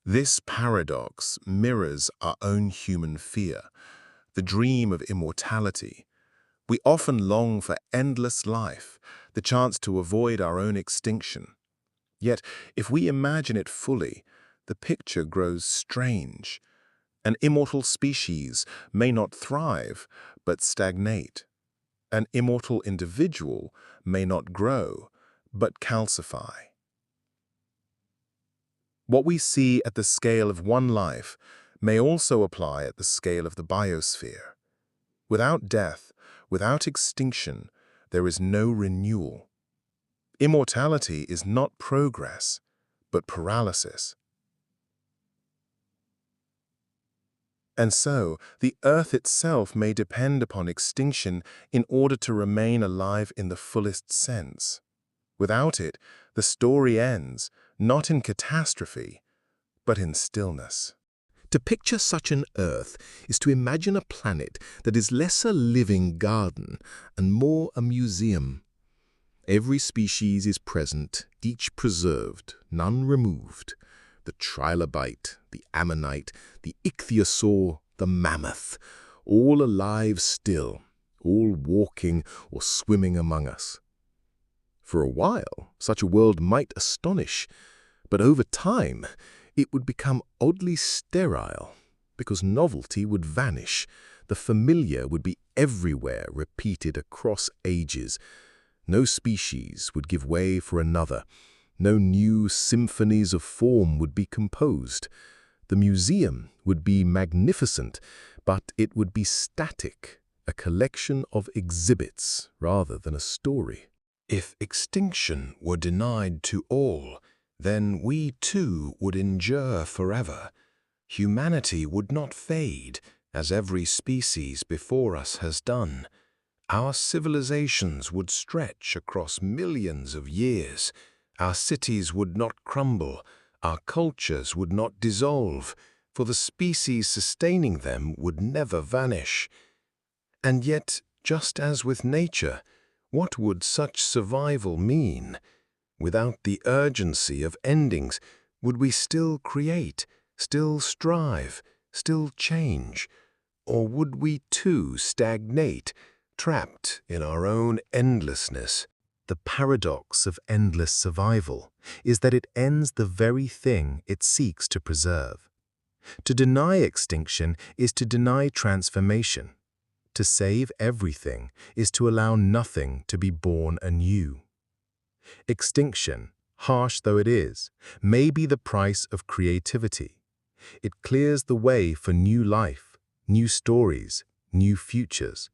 This paradox mirrors our own human fear, the dream of immortality. We often long for endless life, the chance to avoid our own extinction. Yet, if we imagine it fully, the picture grows strange. An immortal species may not thrive, but stagnate. An immortal individual may not grow, but calcify. What we see at the scale of one life may also apply at the scale of the biosphere. Without death, without extinction, there is no renewal. Immortality is not progress, but paralysis. And so, the Earth itself may depend upon extinction in order to remain alive in the fullest sense. Without it, the story ends, not in catastrophe, but in stillness. To picture such an Earth is to imagine a planet that is less a living garden and more a museum. Every species is present, each preserved, none removed. The trilobite, the ammonite, the ichthyosaur, the mammoth, all alive still, all walking or swimming among us. For a while, such a world might astonish, but over time, it would become oddly sterile, because novelty would vanish, the familiar would be everywhere repeated across ages. No species would give way for another. No new symphonies of form would be composed. The museum would be magnificent, but it would be static, a collection of exhibits rather than a story. If extinction were denied to all, then we too would endure forever. Humanity would not fade, as every species before us has done. Our civilizations would stretch across millions of years. Our cities would not crumble, our cultures would not dissolve, for the species sustaining them would never vanish. And yet, just as with nature, what would such survival mean? Without the urgency of endings, would we still create, still strive, still change? Or would we too stagnate, trapped in our own endlessness? The paradox of endless survival is that it ends the very thing it seeks to preserve. To deny extinction is to deny transformation. To save everything is to allow nothing to be born anew. Extinction, harsh though it is, may be the price of creativity. It clears the way for new life, new stories, new futures.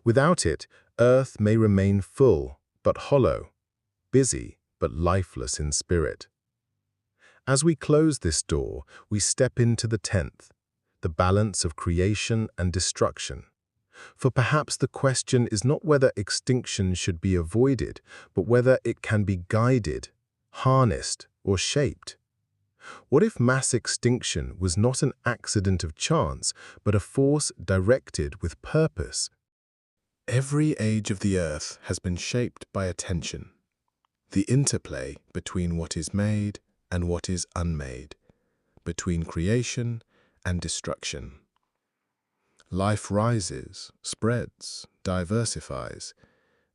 Without it, Earth may remain full but hollow, busy but lifeless in spirit. As we close this door, we step into the 10th, the balance of creation and destruction. For perhaps the question is not whether extinction should be avoided, but whether it can be guided, harnessed, or shaped. What if mass extinction was not an accident of chance, but a force directed with purpose? Every age of the Earth has been shaped by attention, the interplay between what is made and what is unmade, between creation and destruction. Life rises, spreads, diversifies.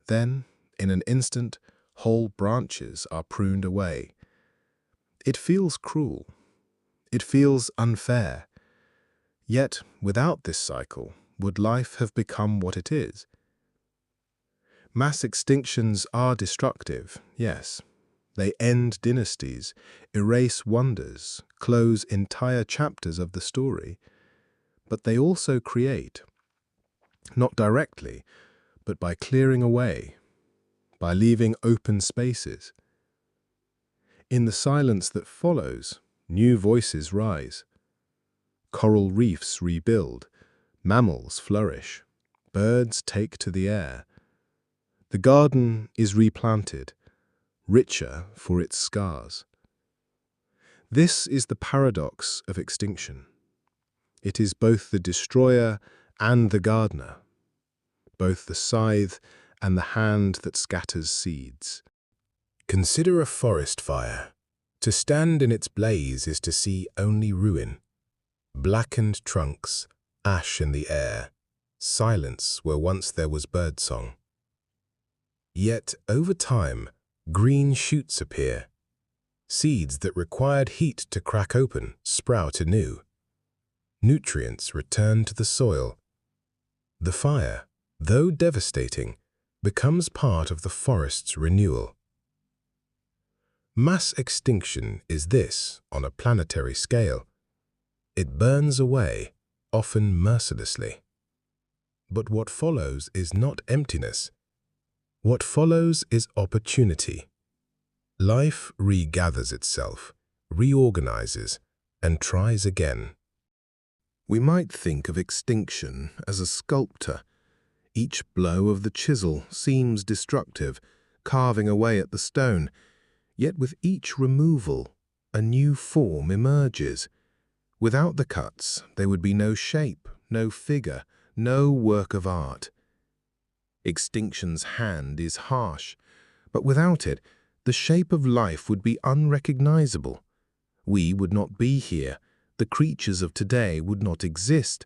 Then, in an instant, whole branches are pruned away. It feels cruel. It feels unfair. Yet, without this cycle, would life have become what it is? Mass extinctions are destructive, yes. They end dynasties, erase wonders, close entire chapters of the story. But they also create, not directly, but by clearing away, by leaving open spaces. In the silence that follows, new voices rise. Coral reefs rebuild, mammals flourish, birds take to the air. The garden is replanted, richer for its scars. This is the paradox of extinction. It is both the destroyer and the gardener, both the scythe and the hand that scatters seeds. Consider a forest fire. To stand in its blaze is to see only ruin. Blackened trunks, ash in the air, silence where once there was birdsong. Yet, over time, green shoots appear. Seeds that required heat to crack open sprout anew. Nutrients return to the soil. The fire, though devastating, becomes part of the forest's renewal. Mass extinction is this on a planetary scale. It burns away, often mercilessly. But what follows is not emptiness. What follows is opportunity. Life regathers itself, reorganizes, and tries again. We might think of extinction as a sculptor. Each blow of the chisel seems destructive, carving away at the stone. Yet with each removal, a new form emerges. Without the cuts, there would be no shape, no figure, no work of art. Extinction's hand is harsh, but without it, the shape of life would be unrecognizable. We would not be here. The creatures of today would not exist.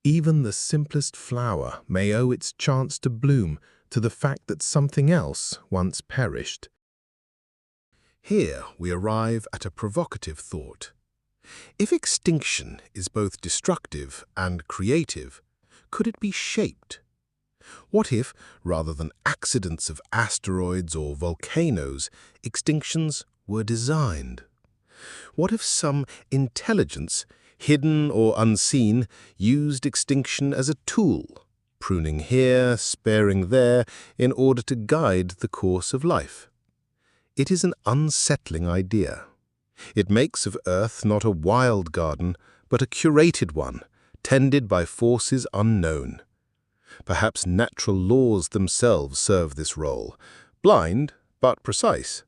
Even the simplest flower may owe its chance to bloom to the fact that something else once perished. Here we arrive at a provocative thought. If extinction is both destructive and creative, could it be shaped? What if, rather than accidents of asteroids or volcanoes, extinctions were designed? What if some intelligence, hidden or unseen, used extinction as a tool, pruning here, sparing there, in order to guide the course of life? It is an unsettling idea. It makes of Earth not a wild garden, but a curated one, tended by forces unknown. Perhaps natural laws themselves serve this role, blind but precise.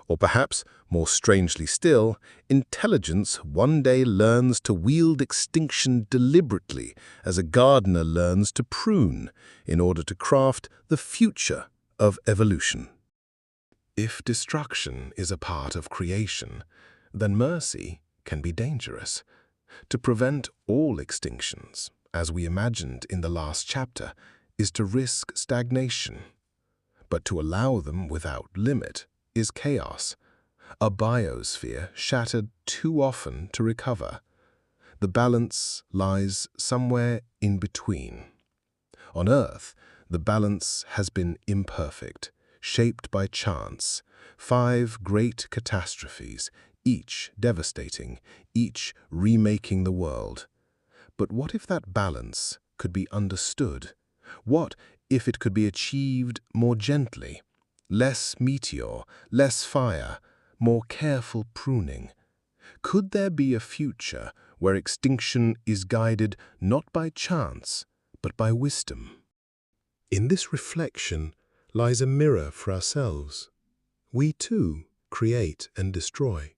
Or perhaps, more strangely still, intelligence one day learns to wield extinction deliberately as a gardener learns to prune in order to craft the future of evolution. If destruction is a part of creation, then mercy can be dangerous. To prevent all extinctions, as we imagined in the last chapter, is to risk stagnation. But to allow them without limit is chaos, a biosphere shattered too often to recover. The balance lies somewhere in between. On Earth, the balance has been imperfect, shaped by chance, 5 great catastrophes, each devastating, each remaking the world. But what if that balance could be understood? What if it could be achieved more gently? Less meteor, less fire, more careful pruning. Could there be a future where extinction is guided not by chance, but by wisdom? In this reflection lies a mirror for ourselves. We too create and destroy.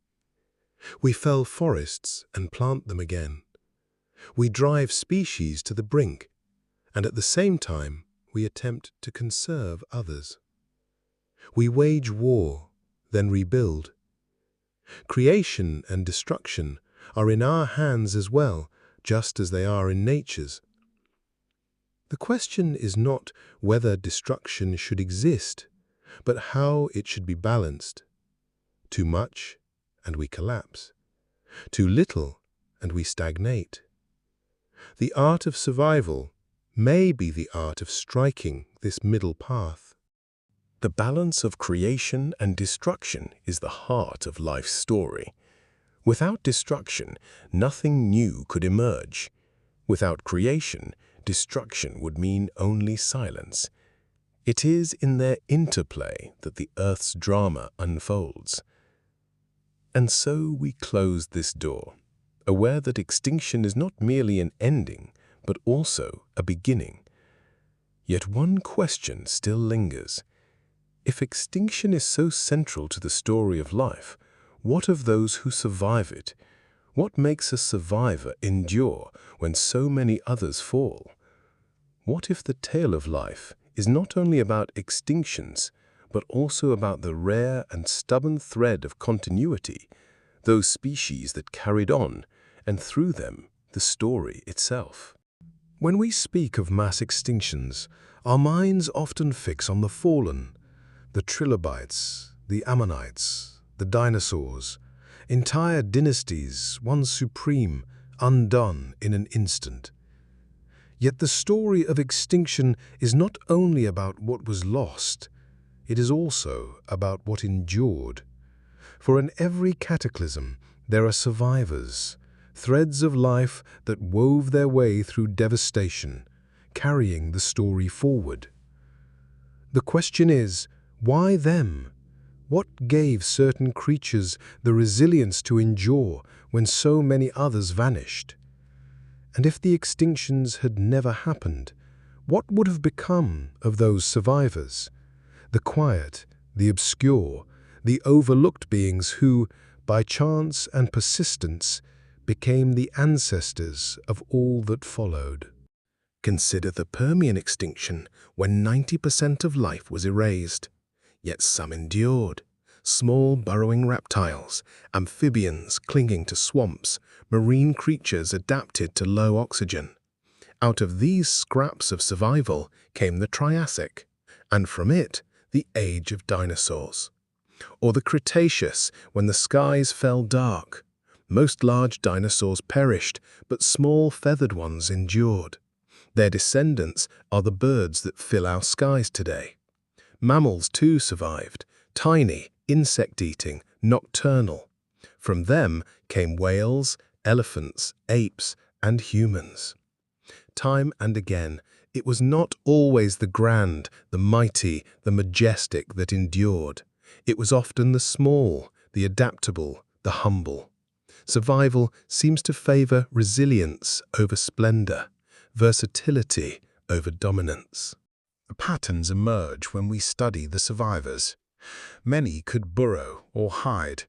We fell forests and plant them again. We drive species to the brink, and at the same time we attempt to conserve others. We wage war, then rebuild. Creation and destruction are in our hands as well, just as they are in nature's. The question is not whether destruction should exist, but how it should be balanced. Too much, and we collapse. Too little, and we stagnate. The art of survival may be the art of striking this middle path. The balance of creation and destruction is the heart of life's story. Without destruction, nothing new could emerge. Without creation, destruction would mean only silence. It is in their interplay that the Earth's drama unfolds. And so we close this door, aware that extinction is not merely an ending, but also a beginning. Yet one question still lingers. If extinction is so central to the story of life, what of those who survive it? What makes a survivor endure when so many others fall? What if the tale of life is not only about extinctions, but also about the rare and stubborn thread of continuity, those species that carried on, and through them, the story itself? When we speak of mass extinctions, our minds often fix on the fallen, the trilobites, the ammonites, the dinosaurs, entire dynasties, once supreme, undone in an instant. Yet the story of extinction is not only about what was lost, it is also about what endured. For in every cataclysm, there are survivors, threads of life that wove their way through devastation, carrying the story forward. The question is, why them? What gave certain creatures the resilience to endure when so many others vanished? And if the extinctions had never happened, what would have become of those survivors? The quiet, the obscure, the overlooked beings who, by chance and persistence, became the ancestors of all that followed. Consider the Permian extinction, when 90% of life was erased. Yet some endured. Small burrowing reptiles, amphibians clinging to swamps, marine creatures adapted to low oxygen. Out of these scraps of survival came the Triassic, and from it, the age of dinosaurs. Or the Cretaceous, when the skies fell dark. Most large dinosaurs perished, but small feathered ones endured. Their descendants are the birds that fill our skies today. Mammals too survived, tiny, insect-eating, nocturnal. From them came whales, elephants, apes, and humans. Time and again, it was not always the grand, the mighty, the majestic that endured. It was often the small, the adaptable, the humble. Survival seems to favor resilience over splendor, versatility over dominance. Patterns emerge when we study the survivors. Many could burrow or hide.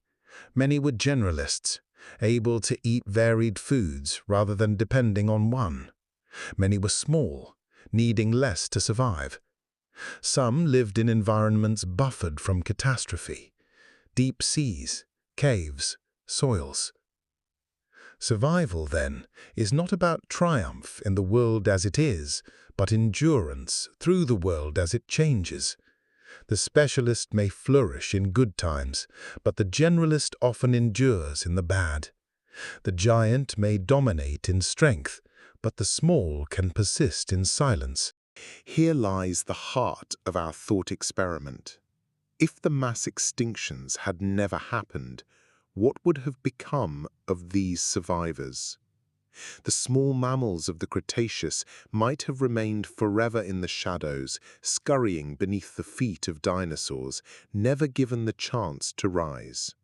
Many were generalists, able to eat varied foods rather than depending on one. Many were small, needing less to survive. Some lived in environments buffered from catastrophe, deep seas, caves, soils. Survival, then, is not about triumph in the world as it is, but endurance through the world as it changes. The specialist may flourish in good times, but the generalist often endures in the bad. The giant may dominate in strength, but the small can persist in silence. Here lies the heart of our thought experiment. If the mass extinctions had never happened, what would have become of these survivors? The small mammals of the Cretaceous might have remained forever in the shadows, scurrying beneath the feet of dinosaurs, never given the chance to rise.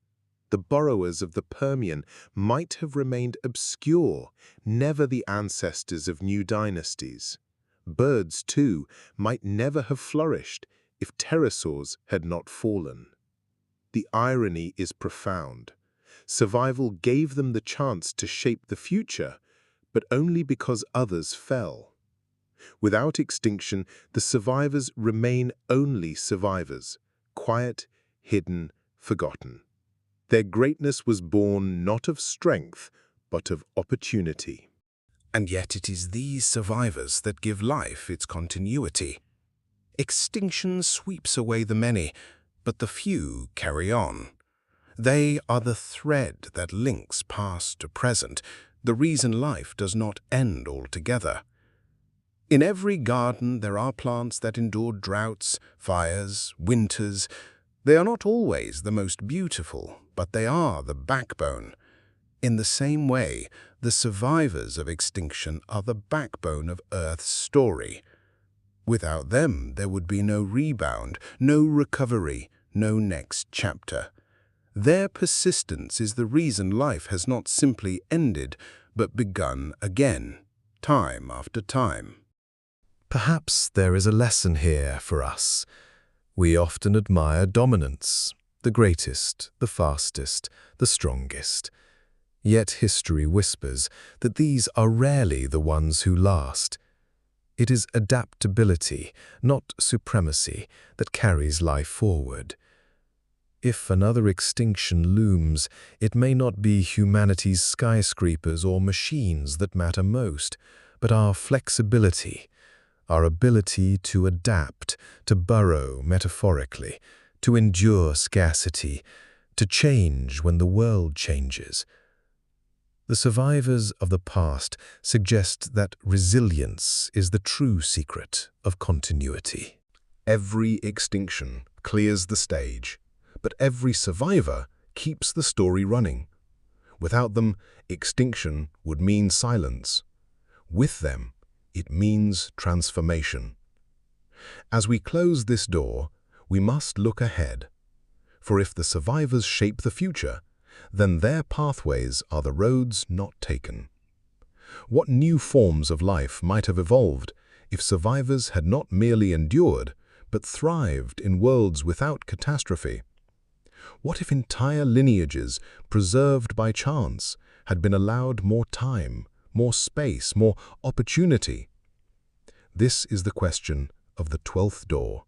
The burrowers of the Permian might have remained obscure, never the ancestors of new dynasties. Birds, too, might never have flourished if pterosaurs had not fallen. The irony is profound. Survival gave them the chance to shape the future, but only because others fell. Without extinction, the survivors remain only survivors, quiet, hidden, forgotten. Their greatness was born not of strength, but of opportunity. And yet it is these survivors that give life its continuity. Extinction sweeps away the many, but the few carry on. They are the thread that links past to present, the reason life does not end altogether. In every garden there are plants that endure droughts, fires, winters. They are not always the most beautiful, but they are the backbone. In the same way, the survivors of extinction are the backbone of Earth's story. Without them, there would be no rebound, no recovery, no next chapter. Their persistence is the reason life has not simply ended, but begun again, time after time. Perhaps there is a lesson here for us. We often admire dominance, the greatest, the fastest, the strongest. Yet history whispers that these are rarely the ones who last. It is adaptability, not supremacy, that carries life forward. If another extinction looms, it may not be humanity's skyscrapers or machines that matter most, but our flexibility, our ability to adapt, to burrow metaphorically, to endure scarcity, to change when the world changes. The survivors of the past suggest that resilience is the true secret of continuity. Every extinction clears the stage, but every survivor keeps the story running. Without them, extinction would mean silence. With them, it means transformation. As we close this door, we must look ahead. For if the survivors shape the future, then their pathways are the roads not taken. What new forms of life might have evolved if survivors had not merely endured, but thrived in worlds without catastrophe? What if entire lineages, preserved by chance, had been allowed more time, more space, more opportunity? This is the question of the 12th door,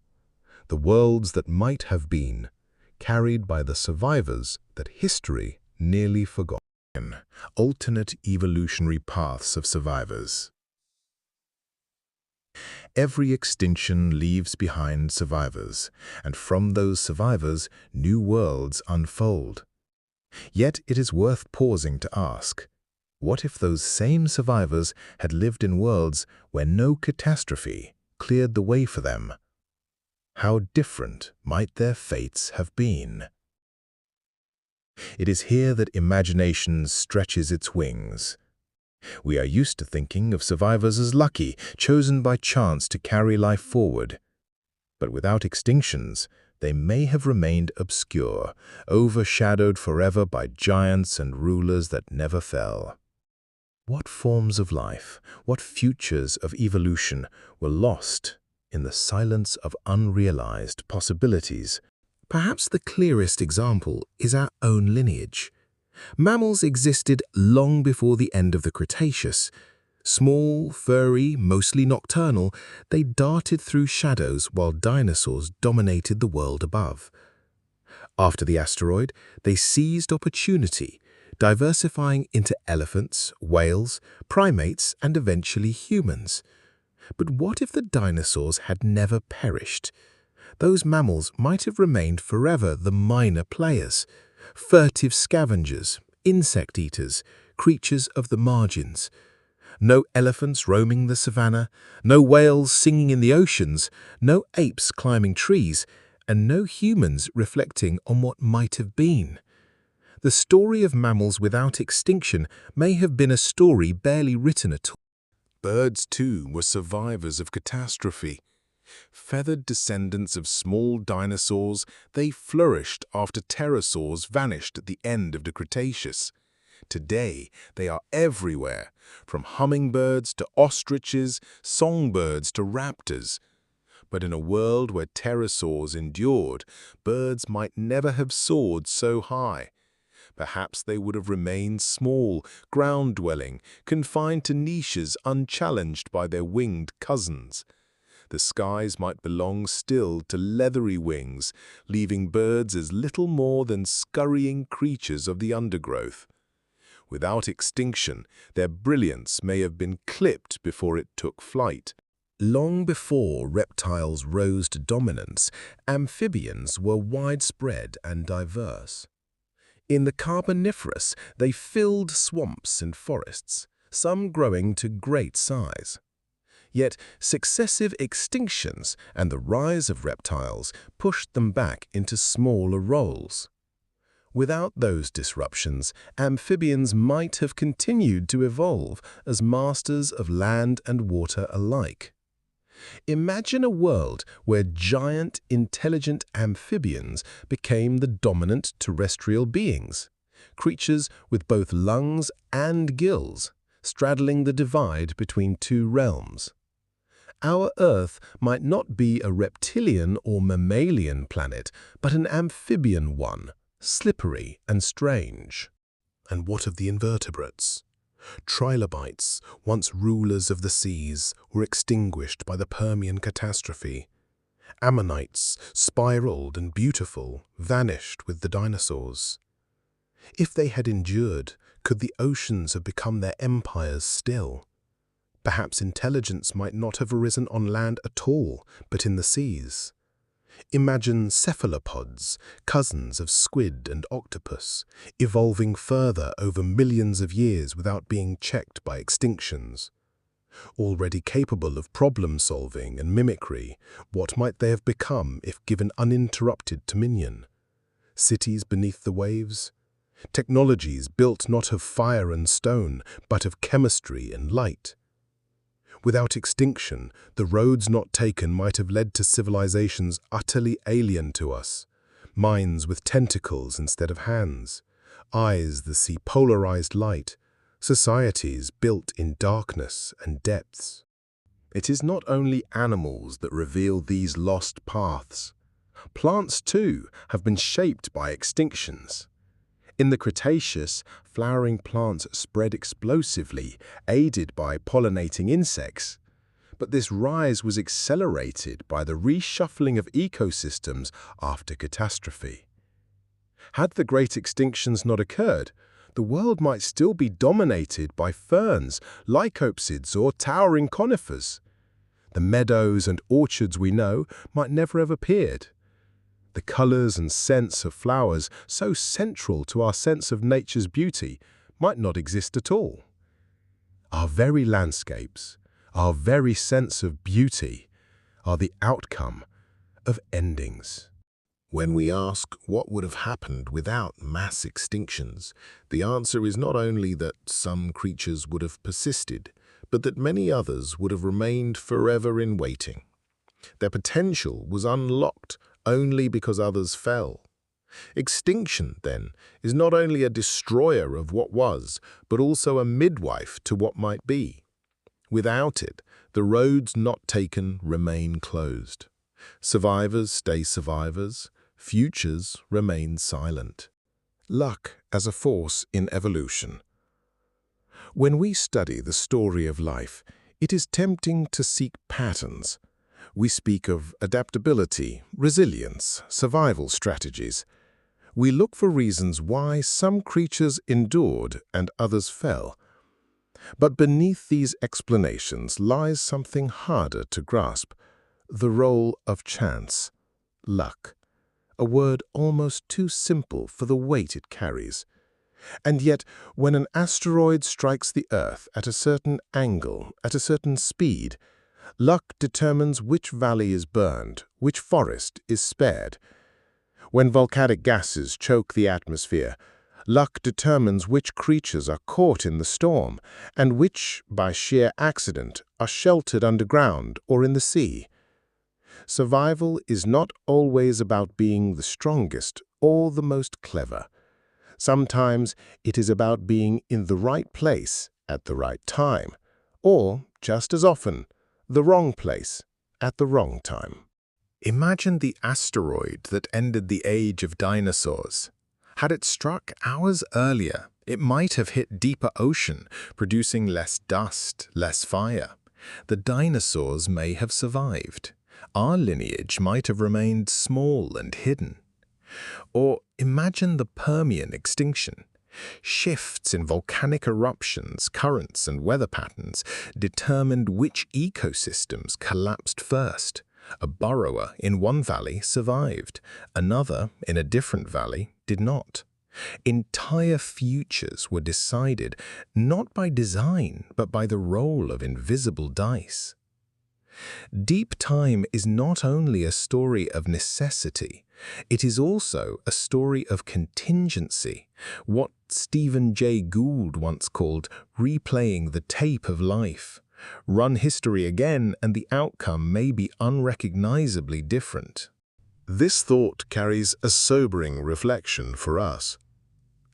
the worlds that might have been, carried by the survivors that history nearly forgot. Alternate evolutionary paths of survivors. Every extinction leaves behind survivors, and from those survivors, new worlds unfold. Yet it is worth pausing to ask, what if those same survivors had lived in worlds where no catastrophe cleared the way for them? How different might their fates have been? It is here that imagination stretches its wings. We are used to thinking of survivors as lucky, chosen by chance to carry life forward. But without extinctions, they may have remained obscure, overshadowed forever by giants and rulers that never fell. What forms of life, what futures of evolution were lost in the silence of unrealized possibilities? Perhaps the clearest example is our own lineage. Mammals existed long before the end of the Cretaceous. Small, furry, mostly nocturnal, they darted through shadows while dinosaurs dominated the world above. After the asteroid, they seized opportunity, diversifying into elephants, whales, primates, and eventually humans. But what if the dinosaurs had never perished? Those mammals might have remained forever the minor players, furtive scavengers, insect eaters, creatures of the margins. No elephants roaming the savannah, no whales singing in the oceans, no apes climbing trees, and no humans reflecting on what might have been. The story of mammals without extinction may have been a story barely written at all. Birds, too, were survivors of catastrophe. Feathered descendants of small dinosaurs, they flourished after pterosaurs vanished at the end of the Cretaceous. Today, they are everywhere, from hummingbirds to ostriches, songbirds to raptors. But in a world where pterosaurs endured, birds might never have soared so high. Perhaps they would have remained small, ground-dwelling, confined to niches unchallenged by their winged cousins. The skies might belong still to leathery wings, leaving birds as little more than scurrying creatures of the undergrowth. Without extinction, their brilliance may have been clipped before it took flight. Long before reptiles rose to dominance, amphibians were widespread and diverse. In the Carboniferous, they filled swamps and forests, some growing to great size. Yet successive extinctions and the rise of reptiles pushed them back into smaller roles. Without those disruptions, amphibians might have continued to evolve as masters of land and water alike. Imagine a world where giant, intelligent amphibians became the dominant terrestrial beings, creatures with both lungs and gills, straddling the divide between two realms. Our Earth might not be a reptilian or mammalian planet, but an amphibian one, slippery and strange. And what of the invertebrates? Trilobites, once rulers of the seas, were extinguished by the Permian catastrophe. Ammonites, spiraled and beautiful, vanished with the dinosaurs. If they had endured, could the oceans have become their empires still? Perhaps intelligence might not have arisen on land at all, but in the seas. Imagine cephalopods, cousins of squid and octopus, evolving further over millions of years without being checked by extinctions. Already capable of problem-solving and mimicry, what might they have become if given uninterrupted dominion? Cities beneath the waves? Technologies built not of fire and stone, but of chemistry and light. Without extinction, the roads not taken might have led to civilizations utterly alien to us, minds with tentacles instead of hands, eyes that see polarized light, societies built in darkness and depths. It is not only animals that reveal these lost paths. Plants, too, have been shaped by extinctions. In the Cretaceous, flowering plants spread explosively, aided by pollinating insects. But this rise was accelerated by the reshuffling of ecosystems after catastrophe. Had the great extinctions not occurred, the world might still be dominated by ferns, lycopsids, or towering conifers. The meadows and orchards we know might never have appeared. The colors and scents of flowers, so central to our sense of nature's beauty, might not exist at all. Our very landscapes, our very sense of beauty, are the outcome of endings. When we ask what would have happened without mass extinctions, the answer is not only that some creatures would have persisted, but that many others would have remained forever in waiting. Their potential was unlocked only because others fell. Extinction, then, is not only a destroyer of what was, but also a midwife to what might be. Without it, the roads not taken remain closed. Survivors stay survivors, futures remain silent. Luck as a force in evolution. When we study the story of life, it is tempting to seek patterns. We speak of adaptability, resilience, survival strategies. We look for reasons why some creatures endured and others fell. But beneath these explanations lies something harder to grasp: the role of chance, luck, a word almost too simple for the weight it carries. And yet, when an asteroid strikes the Earth at a certain angle, at a certain speed, luck determines which valley is burned, which forest is spared. When volcanic gases choke the atmosphere, Luck determines which creatures are caught in the storm and which, by sheer accident, are sheltered underground or in the sea. Survival is not always about being the strongest or the most clever. Sometimes it is about being in the right place at the right time, or, just as often, the wrong place at the wrong time. Imagine the asteroid that ended the age of dinosaurs. Had it struck hours earlier, it might have hit deeper ocean, producing less dust, less fire. The dinosaurs may have survived. Our lineage might have remained small and hidden. Or imagine the Permian Extinction. Shifts in volcanic eruptions, currents, and weather patterns determined which ecosystems collapsed first. A burrower in one valley survived, another in a different valley did not. Entire futures were decided not by design, but by the roll of invisible dice. Deep time is not only a story of necessity, it is also a story of contingency, what Stephen Jay Gould once called replaying the tape of life. Run history again and the outcome may be unrecognizably different. This thought carries a sobering reflection for us.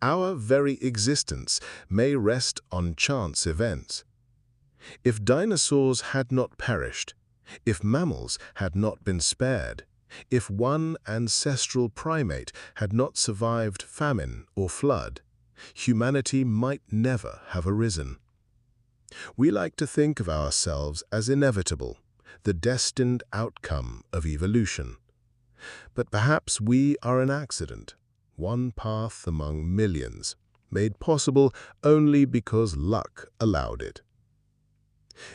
Our very existence may rest on chance events. If dinosaurs had not perished, if mammals had not been spared, if one ancestral primate had not survived famine or flood, humanity might never have arisen. We like to think of ourselves as inevitable, the destined outcome of evolution. But perhaps we are an accident, one path among millions, made possible only because luck allowed it.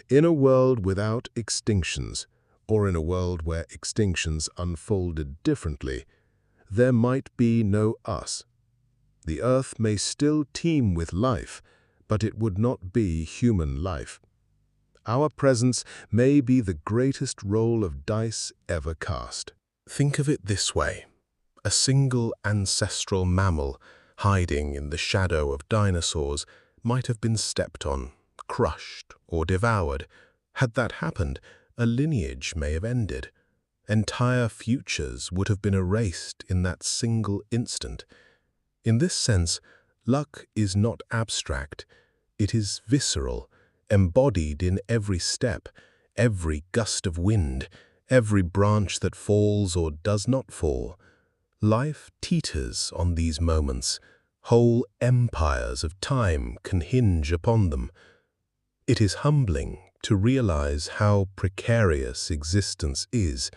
In a world without extinctions, or in a world where extinctions unfolded differently, there might be no us. The Earth may still teem with life, but it would not be human life. Our presence may be the greatest roll of dice ever cast. Think of it this way. A single ancestral mammal hiding in the shadow of dinosaurs might have been stepped on, crushed, or devoured. Had that happened, a lineage may have ended. Entire futures would have been erased in that single instant. In this sense, luck is not abstract. It is visceral, embodied in every step, every gust of wind, every branch that falls or does not fall. Life teeters on these moments. Whole empires of time can hinge upon them. It is humbling to realize how precarious existence is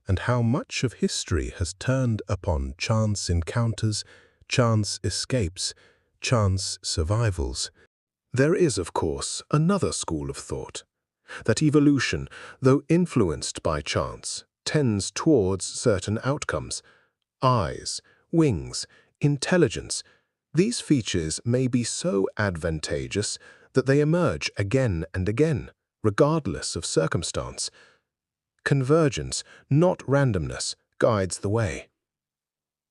and how much of history has turned upon chance encounters, chance escapes, chance survivals. There is, of course, another school of thought, that evolution, though influenced by chance, tends towards certain outcomes. Eyes, wings, intelligence. These features may be so advantageous that they emerge again and again, regardless of circumstance. Convergence, not randomness, guides the way.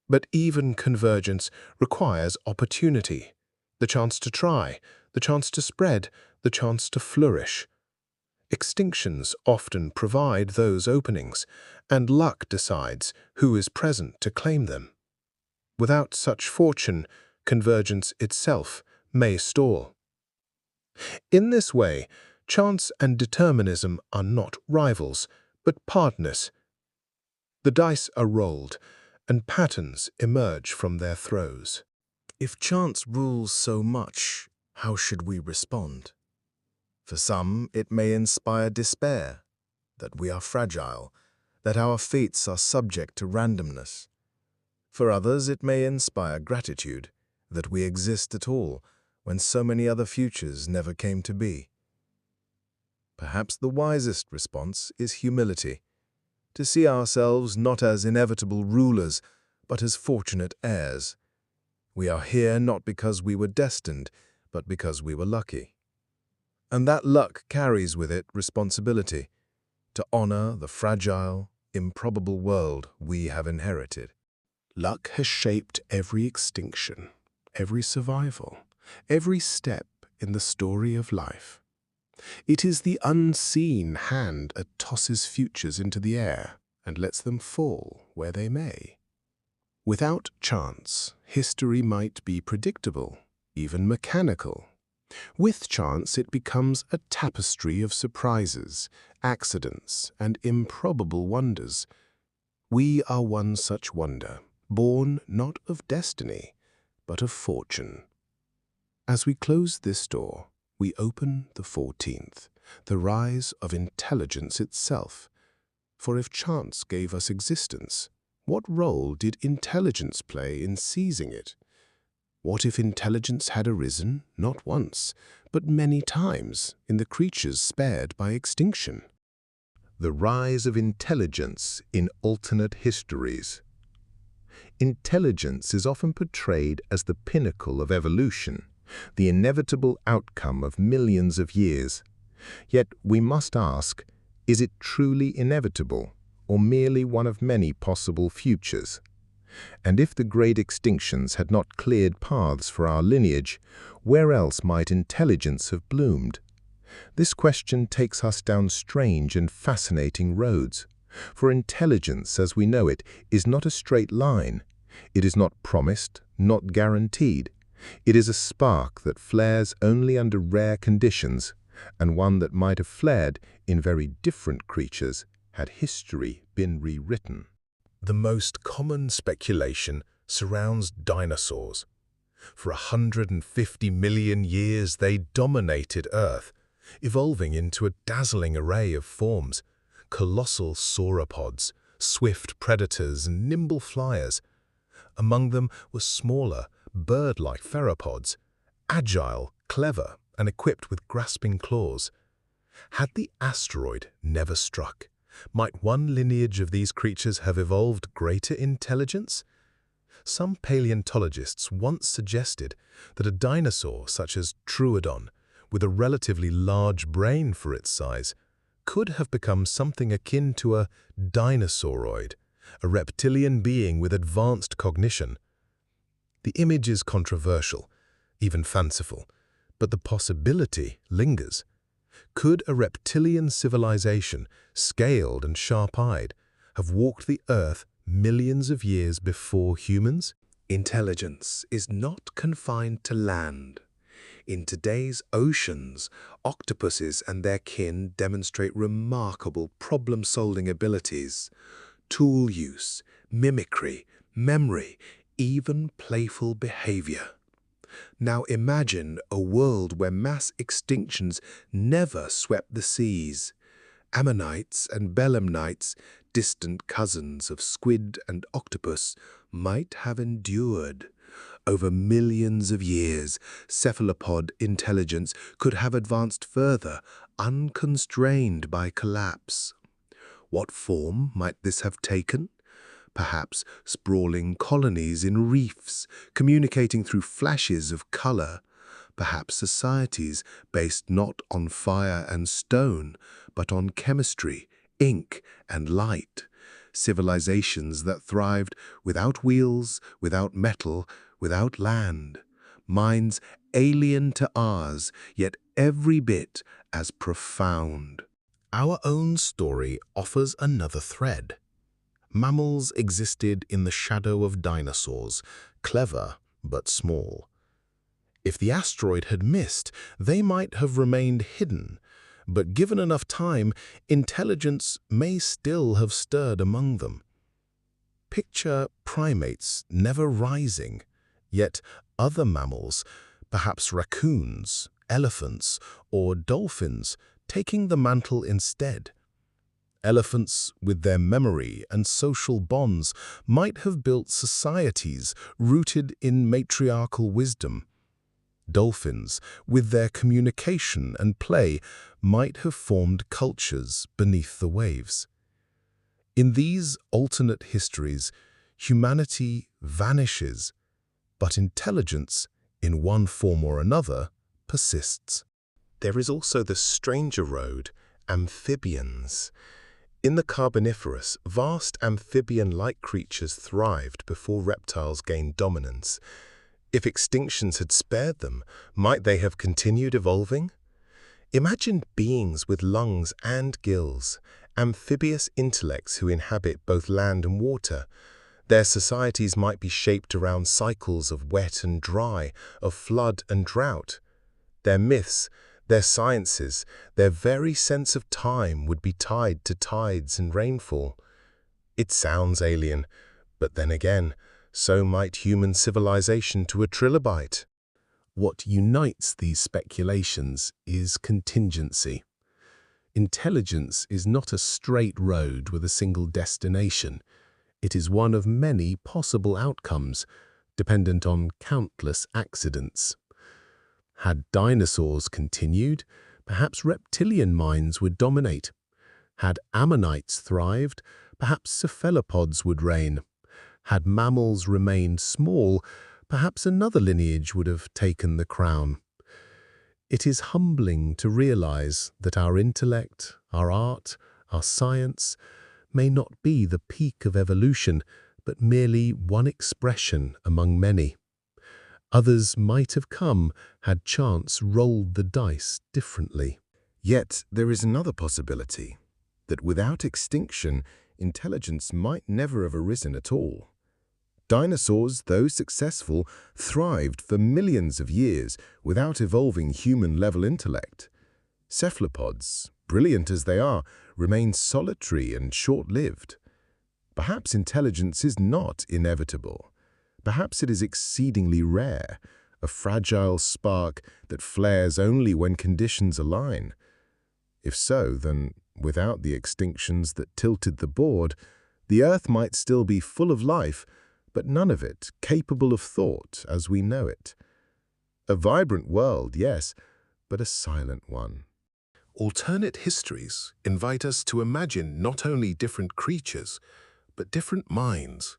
But even convergence requires opportunity, the chance to try, the chance to spread, the chance to flourish. Extinctions often provide those openings, and luck decides who is present to claim them. Without such fortune, convergence itself may stall. In this way, chance and determinism are not rivals, but partners. The dice are rolled, and patterns emerge from their throes. If chance rules so much, how should we respond? For some, it may inspire despair, that we are fragile, that our fates are subject to randomness. For others, it may inspire gratitude, that we exist at all, when so many other futures never came to be. Perhaps the wisest response is humility, to see ourselves not as inevitable rulers, but as fortunate heirs. We are here not because we were destined, but because we were lucky. And that luck carries with it responsibility, to honor the fragile, improbable world we have inherited. Luck has shaped every extinction, every survival, every step in the story of life. It is the unseen hand that tosses futures into the air and lets them fall where they may. Without chance, history might be predictable, even mechanical. With chance, it becomes a tapestry of surprises, accidents, and improbable wonders. We are one such wonder, born not of destiny, but of fortune. As we close this door, we open the 14th, the rise of intelligence itself. For if chance gave us existence, what role did intelligence play in seizing it? What if intelligence had arisen, not once, but many times, in the creatures spared by extinction? The rise of intelligence in alternate histories. Intelligence is often portrayed as the pinnacle of evolution, the inevitable outcome of millions of years. Yet we must ask, is it truly inevitable, or merely one of many possible futures? And if the great extinctions had not cleared paths for our lineage, where else might intelligence have bloomed? This question takes us down strange and fascinating roads. For intelligence, as we know it, is not a straight line. It is not promised, not guaranteed. It is a spark that flares only under rare conditions, and one that might have flared in very different creatures had history been rewritten. The most common speculation surrounds dinosaurs. For 150 million years they dominated Earth, evolving into a dazzling array of forms: colossal sauropods, swift predators, and nimble flyers. Among them were smaller, bird-like theropods, agile, clever, and equipped with grasping claws. Had the asteroid never struck, might one lineage of these creatures have evolved greater intelligence? Some paleontologists once suggested that a dinosaur such as Troodon, with a relatively large brain for its size, could have become something akin to a dinosauroid, a reptilian being with advanced cognition. The image is controversial, even fanciful, but the possibility lingers. Could a reptilian civilization, scaled and sharp-eyed, have walked the Earth millions of years before humans? Intelligence is not confined to land. In today's oceans, octopuses and their kin demonstrate remarkable problem-solving abilities, tool use, mimicry, memory, even playful behavior. Now imagine a world where mass extinctions never swept the seas. Ammonites and belemnites, distant cousins of squid and octopus, might have endured. Over millions of years, cephalopod intelligence could have advanced further, unconstrained by collapse. What form might this have taken? Perhaps sprawling colonies in reefs, communicating through flashes of color. Perhaps societies based not on fire and stone, but on chemistry, ink, and light. Civilizations that thrived without wheels, without metal, without land. Minds alien to ours, yet every bit as profound. Our own story offers another thread. Mammals existed in the shadow of dinosaurs, clever but small. If the asteroid had missed, they might have remained hidden, but given enough time, intelligence may still have stirred among them. Picture primates never rising, yet other mammals, perhaps raccoons, elephants, or dolphins, taking the mantle instead. Elephants, with their memory and social bonds, might have built societies rooted in matriarchal wisdom. Dolphins, with their communication and play, might have formed cultures beneath the waves. In these alternate histories, humanity vanishes, but intelligence, in one form or another, persists. There is also the stranger road, amphibians. In the Carboniferous, vast amphibian-like creatures thrived before reptiles gained dominance. If extinctions had spared them, might they have continued evolving? Imagine beings with lungs and gills, amphibious intellects who inhabit both land and water. Their societies might be shaped around cycles of wet and dry, of flood and drought. Their myths, their sciences, their very sense of time would be tied to tides and rainfall. It sounds alien, but then again, so might human civilization to a trilobite. What unites these speculations is contingency. Intelligence is not a straight road with a single destination. It is one of many possible outcomes, dependent on countless accidents. Had dinosaurs continued, perhaps reptilian minds would dominate. Had ammonites thrived, perhaps cephalopods would reign. Had mammals remained small, perhaps another lineage would have taken the crown. It is humbling to realize that our intellect, our art, our science may not be the peak of evolution, but merely one expression among many. Others might have come had chance rolled the dice differently. Yet there is another possibility, that without extinction, intelligence might never have arisen at all. Dinosaurs, though successful, thrived for millions of years without evolving human-level intellect. Cephalopods, brilliant as they are, remain solitary and short-lived. Perhaps intelligence is not inevitable. Perhaps it is exceedingly rare, a fragile spark that flares only when conditions align. If so, then without the extinctions that tilted the board, the Earth might still be full of life, but none of it capable of thought as we know it. A vibrant world, yes, but a silent one. Alternate histories invite us to imagine not only different creatures, but different minds.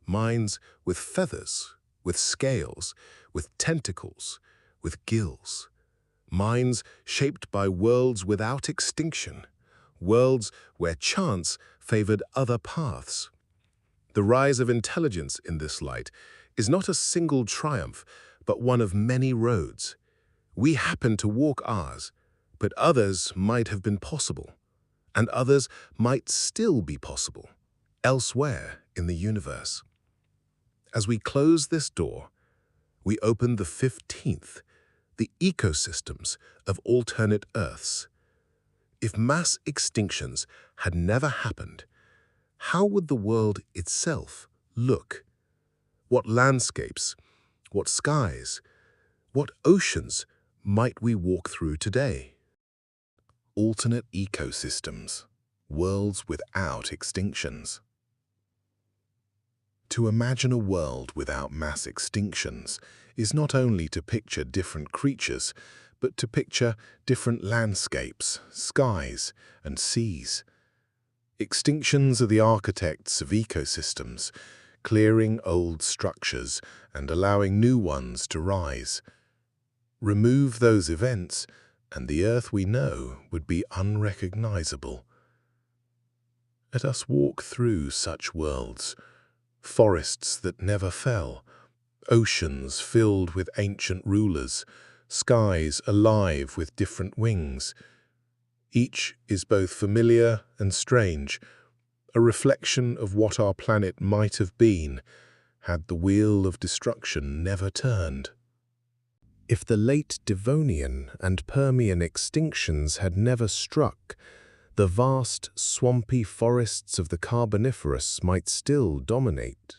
Minds with feathers, with scales, with tentacles, with gills. Minds shaped by worlds without extinction, worlds where chance favored other paths. The rise of intelligence in this light is not a single triumph, but one of many roads. We happen to walk ours, but others might have been possible, and others might still be possible, elsewhere in the universe. As we close this door, we open the 15th, the ecosystems of alternate Earths. If mass extinctions had never happened, how would the world itself look? What landscapes, what skies, what oceans might we walk through today? Alternate ecosystems, worlds without extinctions. To imagine a world without mass extinctions is not only to picture different creatures, but to picture different landscapes, skies, and seas. Extinctions are the architects of ecosystems, clearing old structures and allowing new ones to rise. Remove those events, and the Earth we know would be unrecognizable. Let us walk through such worlds, forests that never fell, oceans filled with ancient rulers, skies alive with different wings. Each is both familiar and strange, a reflection of what our planet might have been had the wheel of destruction never turned. If the late Devonian and Permian extinctions had never struck, the vast, swampy forests of the Carboniferous might still dominate.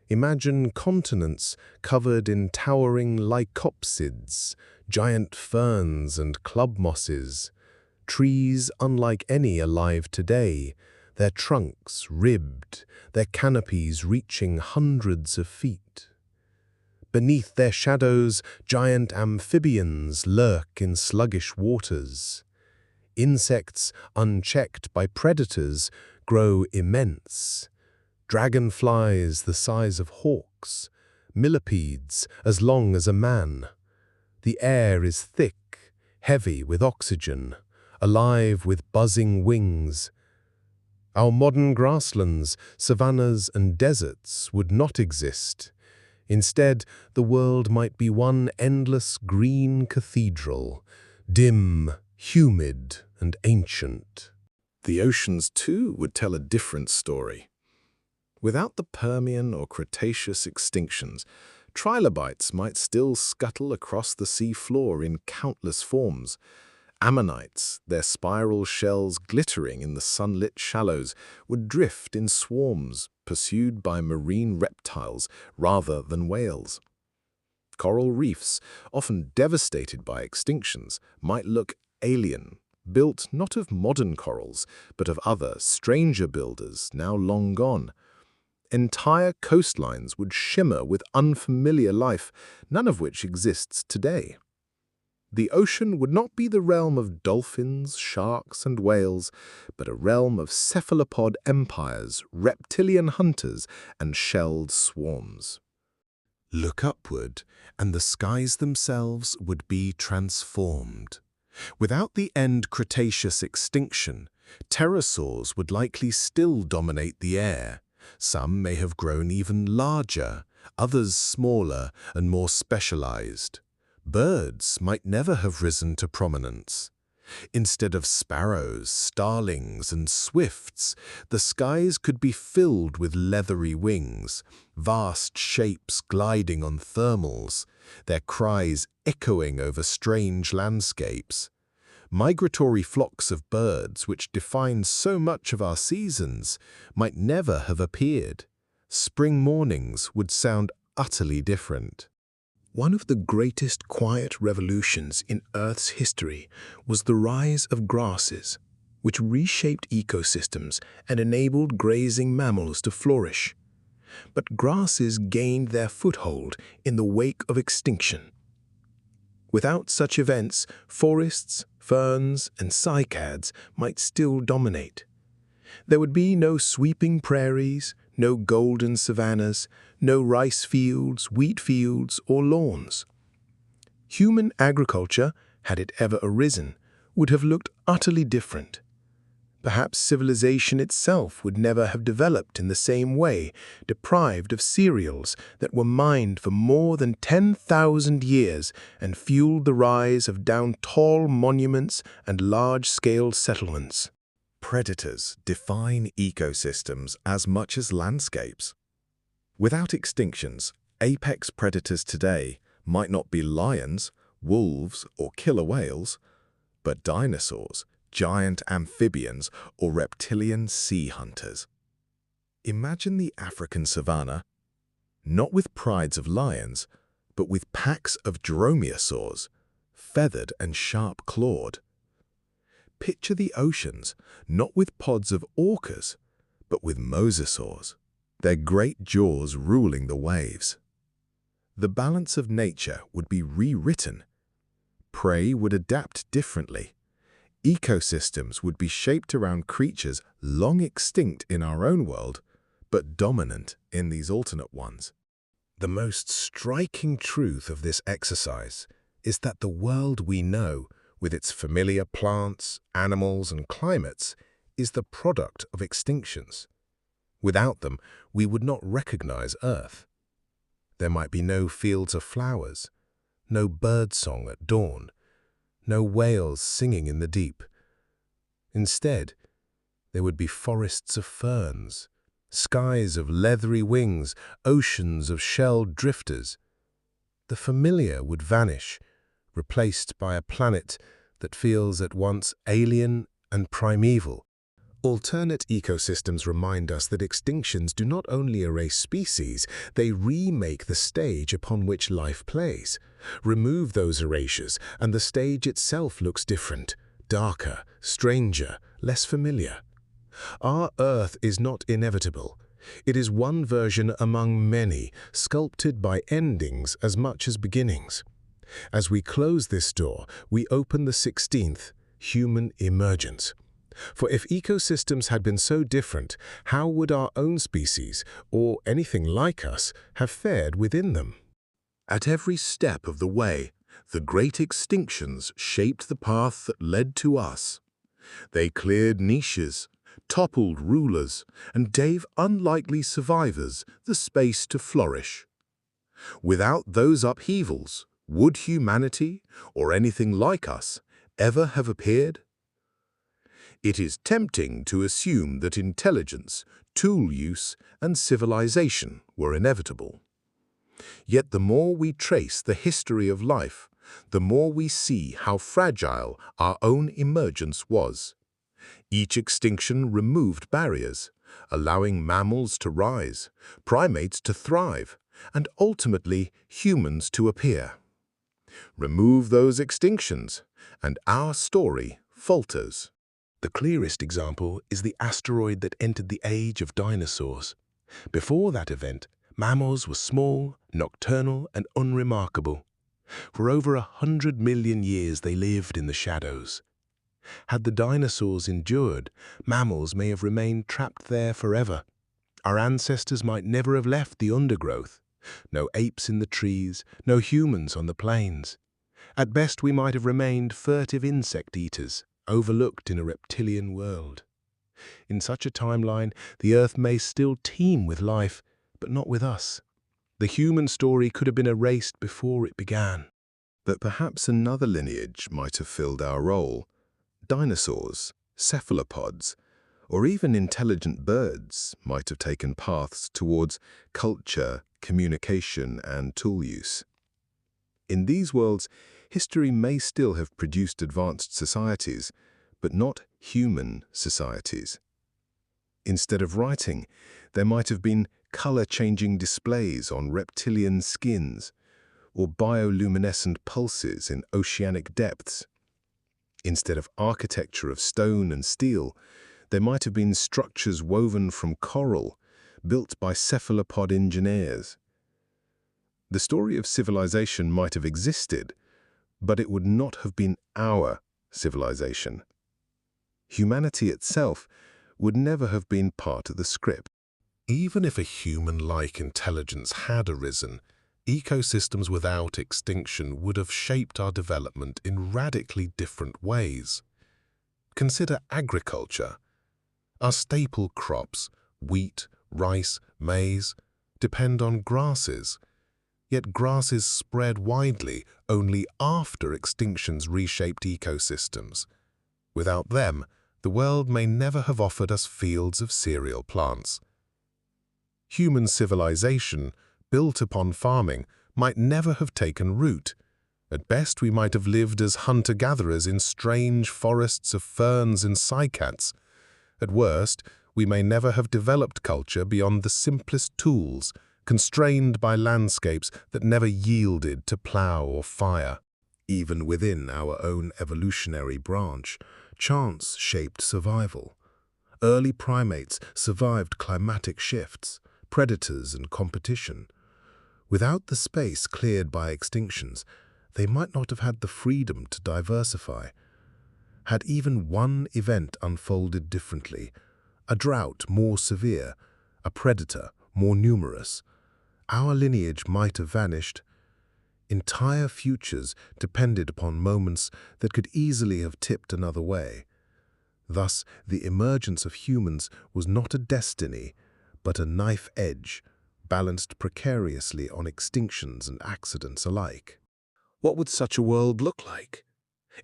Imagine continents covered in towering lycopsids, giant ferns and club mosses, trees unlike any alive today, their trunks ribbed, their canopies reaching hundreds of feet. Beneath their shadows, giant amphibians lurk in sluggish waters. Insects, unchecked by predators, grow immense. Dragonflies the size of hawks, millipedes as long as a man. The air is thick, heavy with oxygen, alive with buzzing wings. Our modern grasslands, savannas and deserts would not exist Instead, the world might be one endless green cathedral, dim, humid, and ancient. The oceans, too, would tell a different story. Without the Permian or Cretaceous extinctions, trilobites might still scuttle across the sea floor in countless forms. Ammonites, their spiral shells glittering in the sunlit shallows, would drift in swarms, pursued by marine reptiles rather than whales. Coral reefs, often devastated by extinctions, might look alien, built not of modern corals, but of other, stranger builders now long gone. Entire coastlines would shimmer with unfamiliar life, none of which exists today. The ocean would not be the realm of dolphins, sharks, and whales, but a realm of cephalopod empires, reptilian hunters, and shelled swarms. Look upward, and the skies themselves would be transformed. Without the end Cretaceous extinction, pterosaurs would likely still dominate the air. Some may have grown even larger, others smaller and more specialized. Birds might never have risen to prominence. Instead of sparrows, starlings, and swifts, the skies could be filled with leathery wings, vast shapes gliding on thermals, their cries echoing over strange landscapes. Migratory flocks of birds, which define so much of our seasons, might never have appeared. Spring mornings would sound utterly different. One of the greatest quiet revolutions in Earth's history was the rise of grasses, which reshaped ecosystems and enabled grazing mammals to flourish. But grasses gained their foothold in the wake of extinction. Without such events, forests, ferns, and cycads might still dominate. There would be no sweeping prairies, no golden savannas, no rice fields, wheat fields, or lawns. Human agriculture, had it ever arisen, would have looked utterly different. Perhaps civilization itself would never have developed in the same way, deprived of cereals that were mined for more than 10,000 years and fueled the rise of down tall monuments and large-scale settlements. Predators define ecosystems as much as landscapes. Without extinctions, apex predators today might not be lions, wolves, or killer whales, but dinosaurs, giant amphibians, or reptilian sea hunters. Imagine the African savanna, not with prides of lions, but with packs of dromaeosaurs, feathered and sharp-clawed. Picture the oceans, not with pods of orcas, but with mosasaurs, their great jaws ruling the waves. The balance of nature would be rewritten. Prey would adapt differently. Ecosystems would be shaped around creatures long extinct in our own world, but dominant in these alternate ones. The most striking truth of this exercise is that the world we know, with its familiar plants, animals, and climates, is the product of extinctions. Without them, we would not recognize Earth. There might be no fields of flowers, no birdsong at dawn, no whales singing in the deep. Instead, there would be forests of ferns, skies of leathery wings, oceans of shelled drifters. The familiar would vanish, replaced by a planet that feels at once alien and primeval. Alternate ecosystems remind us that extinctions do not only erase species, they remake the stage upon which life plays. Remove those erasures, and the stage itself looks different, darker, stranger, less familiar. Our Earth is not inevitable. It is one version among many, sculpted by endings as much as beginnings. As we close this door, we open the 16th, human emergence. For if ecosystems had been so different, how would our own species, or anything like us, have fared within them? At every step of the way, the great extinctions shaped the path that led to us. They cleared niches, toppled rulers, and gave unlikely survivors the space to flourish. Without those upheavals, would humanity, or anything like us, ever have appeared? It is tempting to assume that intelligence, tool use, and civilization were inevitable. Yet the more we trace the history of life, the more we see how fragile our own emergence was. Each extinction removed barriers, allowing mammals to rise, primates to thrive, and ultimately humans to appear. Remove those extinctions, and our story falters. The clearest example is the asteroid that entered the age of dinosaurs. Before that event, mammals were small, nocturnal, and unremarkable. For over 100 million years they lived in the shadows. Had the dinosaurs endured, mammals may have remained trapped there forever. Our ancestors might never have left the undergrowth. No apes in the trees, no humans on the plains. At best we might have remained furtive insect eaters, overlooked in a reptilian world. In such a timeline, the Earth may still teem with life, but not with us. The human story could have been erased before it began. But perhaps another lineage might have filled our role. Dinosaurs, cephalopods, or even intelligent birds might have taken paths towards culture, communication, and tool use. In these worlds, history may still have produced advanced societies, but not human societies. Instead of writing, there might have been color-changing displays on reptilian skins, or bioluminescent pulses in oceanic depths. Instead of architecture of stone and steel, there might have been structures woven from coral, built by cephalopod engineers. The story of civilization might have existed, but it would not have been our civilization. Humanity itself would never have been part of the script. Even if a human-like intelligence had arisen, ecosystems without extinction would have shaped our development in radically different ways. Consider agriculture. Our staple crops, wheat, rice, maize, depend on grasses. Yet grasses spread widely only after extinctions reshaped ecosystems. Without them, the world may never have offered us fields of cereal plants. Human civilization, built upon farming, might never have taken root. At best, we might have lived as hunter-gatherers in strange forests of ferns and cycads. At worst, we may never have developed culture beyond the simplest tools, constrained by landscapes that never yielded to plow or fire. Even within our own evolutionary branch, chance shaped survival. Early primates survived climatic shifts, predators, and competition. Without the space cleared by extinctions, they might not have had the freedom to diversify. Had even one event unfolded differently, a drought more severe, a predator more numerous, our lineage might have vanished. Entire futures depended upon moments that could easily have tipped another way. Thus, the emergence of humans was not a destiny, but a knife edge, balanced precariously on extinctions and accidents alike. What would such a world look like?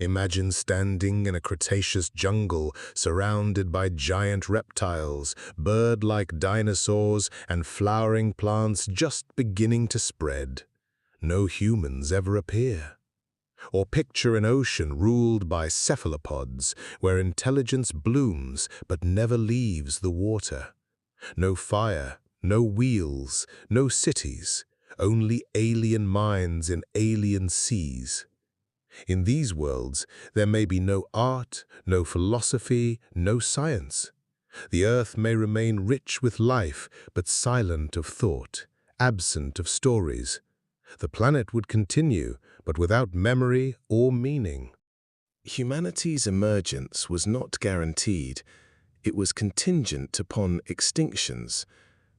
Imagine standing in a Cretaceous jungle surrounded by giant reptiles, bird-like dinosaurs, and flowering plants just beginning to spread. No humans ever appear. Or picture an ocean ruled by cephalopods, where intelligence blooms but never leaves the water. No fire, no wheels, no cities, only alien minds in alien seas. In these worlds, there may be no art, no philosophy, no science. The earth may remain rich with life, but silent of thought, absent of stories. The planet would continue, but without memory or meaning. Humanity's emergence was not guaranteed. It was contingent upon extinctions,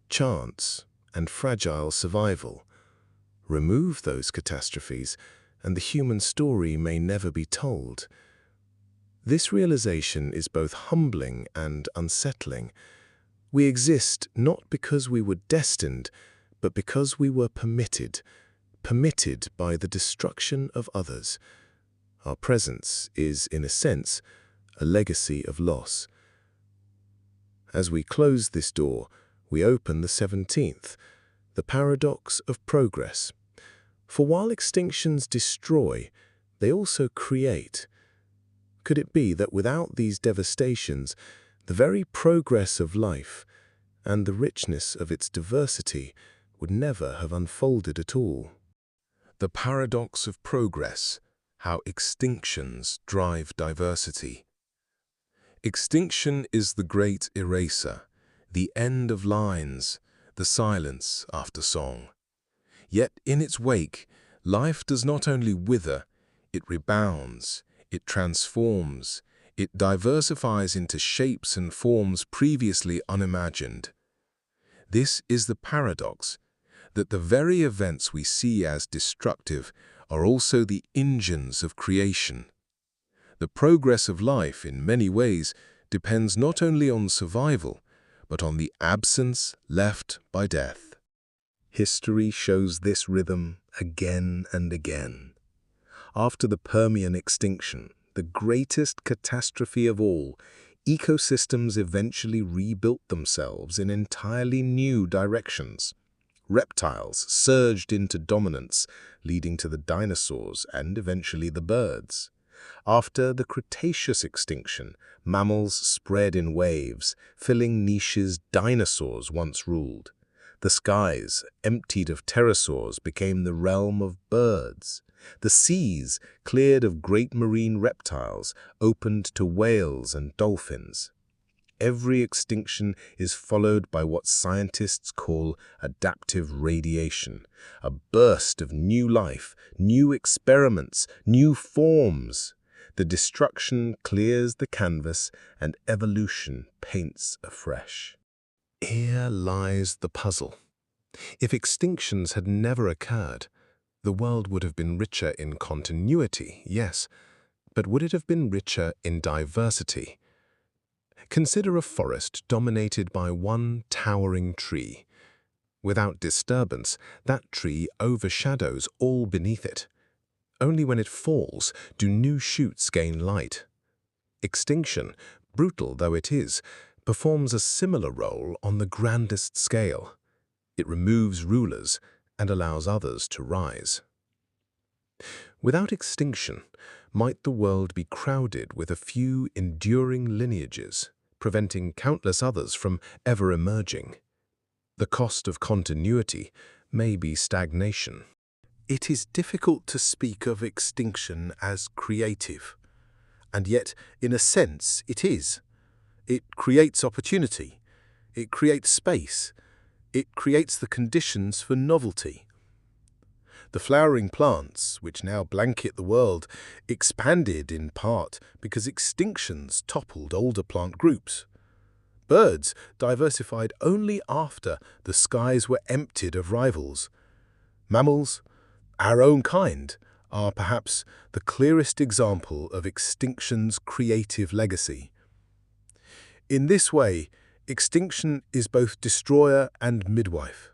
chance, and fragile survival. Remove those catastrophes, and the human story may never be told. This realization is both humbling and unsettling. We exist not because we were destined, but because we were permitted by the destruction of others. Our presence is, in a sense, a legacy of loss. As we close this door, we open the 17th, the paradox of progress. For while extinctions destroy, they also create. Could it be that without these devastations, the very progress of life and the richness of its diversity would never have unfolded at all? The paradox of progress, how extinctions drive diversity. Extinction is the great eraser, the end of lines, the silence after song. Yet in its wake, life does not only wither, it rebounds, it transforms, it diversifies into shapes and forms previously unimagined. This is the paradox, that the very events we see as destructive are also the engines of creation. The progress of life, in many ways, depends not only on survival, but on the absence left by death. History shows this rhythm again and again. After the Permian Extinction, the greatest catastrophe of all, ecosystems eventually rebuilt themselves in entirely new directions. Reptiles surged into dominance, leading to the dinosaurs and eventually the birds. After the Cretaceous Extinction, mammals spread in waves, filling niches dinosaurs once ruled. The skies, emptied of pterosaurs, became the realm of birds. The seas, cleared of great marine reptiles, opened to whales and dolphins. Every extinction is followed by what scientists call adaptive radiation, a burst of new life, new experiments, new forms. The destruction clears the canvas and evolution paints afresh. Here lies the puzzle. If extinctions had never occurred, the world would have been richer in continuity, yes, but would it have been richer in diversity? Consider a forest dominated by one towering tree. Without disturbance, that tree overshadows all beneath it. Only when it falls do new shoots gain light. Extinction, brutal though it is, performs a similar role on the grandest scale. It removes rulers and allows others to rise. Without extinction, might the world be crowded with a few enduring lineages, preventing countless others from ever emerging? The cost of continuity may be stagnation. It is difficult to speak of extinction as creative, and yet, in a sense, it is. It creates opportunity. It creates space. It creates the conditions for novelty. The flowering plants, which now blanket the world, expanded in part because extinctions toppled older plant groups. Birds diversified only after the skies were emptied of rivals. Mammals, our own kind, are perhaps the clearest example of extinction's creative legacy. In this way, extinction is both destroyer and midwife,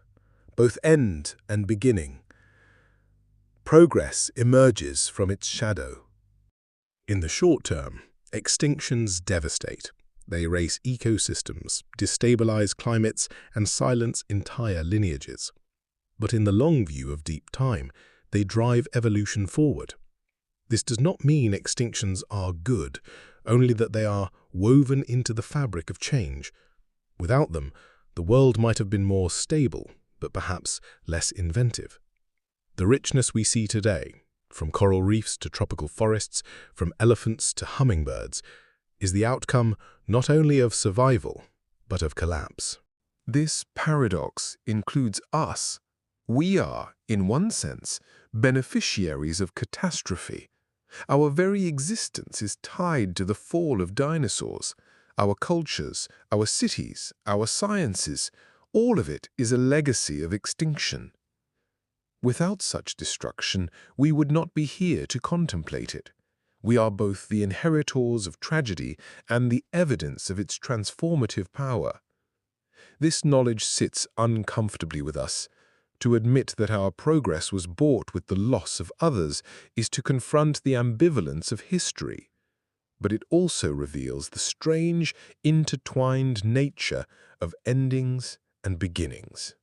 both end and beginning. Progress emerges from its shadow. In the short term, extinctions devastate. They erase ecosystems, destabilize climates, and silence entire lineages. But in the long view of deep time, they drive evolution forward. This does not mean extinctions are good, only that they are woven into the fabric of change. Without them, the world might have been more stable, but perhaps less inventive. The richness we see today, from coral reefs to tropical forests, from elephants to hummingbirds, is the outcome not only of survival, but of collapse. This paradox includes us. We are, in one sense, beneficiaries of catastrophe. Our very existence is tied to the fall of dinosaurs. Our cultures, our cities, our sciences, all of it is a legacy of extinction. Without such destruction, we would not be here to contemplate it. We are both the inheritors of tragedy and the evidence of its transformative power. This knowledge sits uncomfortably with us, To admit that our progress was bought with the loss of others is to confront the ambivalence of history. But it also reveals the strange, intertwined nature of endings and beginnings.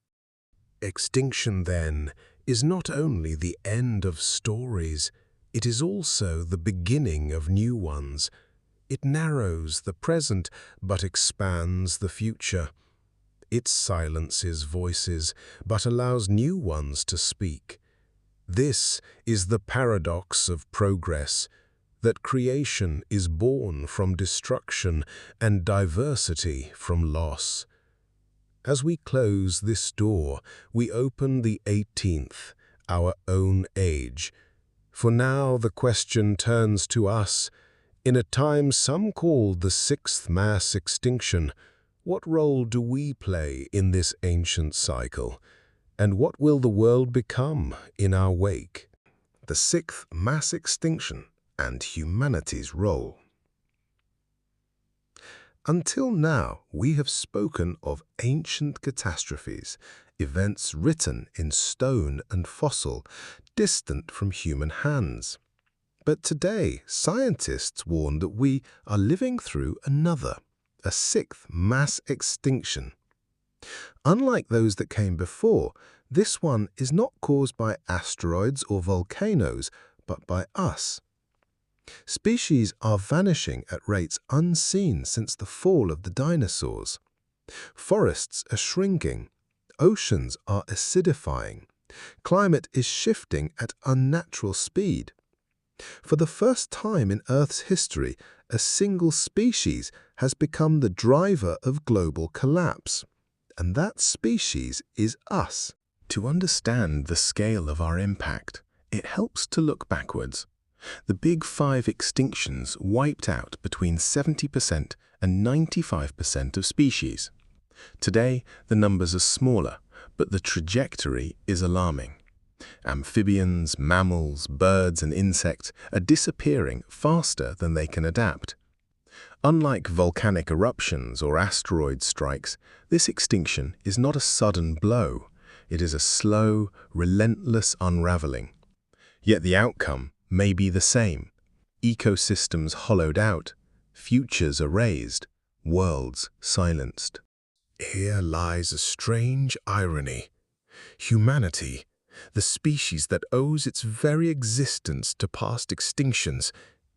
Extinction, then, is not only the end of stories, it is also the beginning of new ones. It narrows the present, but expands the future. It silences voices, but allows new ones to speak. This is the paradox of progress, that creation is born from destruction and diversity from loss. As we close this door, we open the 18th, our own age. For now the question turns to us. In a time some call the Sixth Mass Extinction, what role do we play in this ancient cycle? And what will the world become in our wake? The Sixth Mass Extinction and humanity's role. Until now, we have spoken of ancient catastrophes, events written in stone and fossil, distant from human hands. But today, scientists warn that we are living through another, a sixth mass extinction. Unlike those that came before, this one is not caused by asteroids or volcanoes, but by us. Species are vanishing at rates unseen since the fall of the dinosaurs. Forests are shrinking. Oceans are acidifying. Climate is shifting at unnatural speed. For the first time in Earth's history, a single species has become the driver of global collapse. And that species is us. To understand the scale of our impact, it helps to look backwards. The big 5 extinctions wiped out between 70% and 95% of species. Today, the numbers are smaller, but the trajectory is alarming. Amphibians, mammals, birds, and insects are disappearing faster than they can adapt. Unlike volcanic eruptions or asteroid strikes, this extinction is not a sudden blow. It is a slow, relentless unraveling. Yet the outcome may be the same. Ecosystems hollowed out, futures erased, worlds silenced. Here lies a strange irony. Humanity, the species that owes its very existence to past extinctions,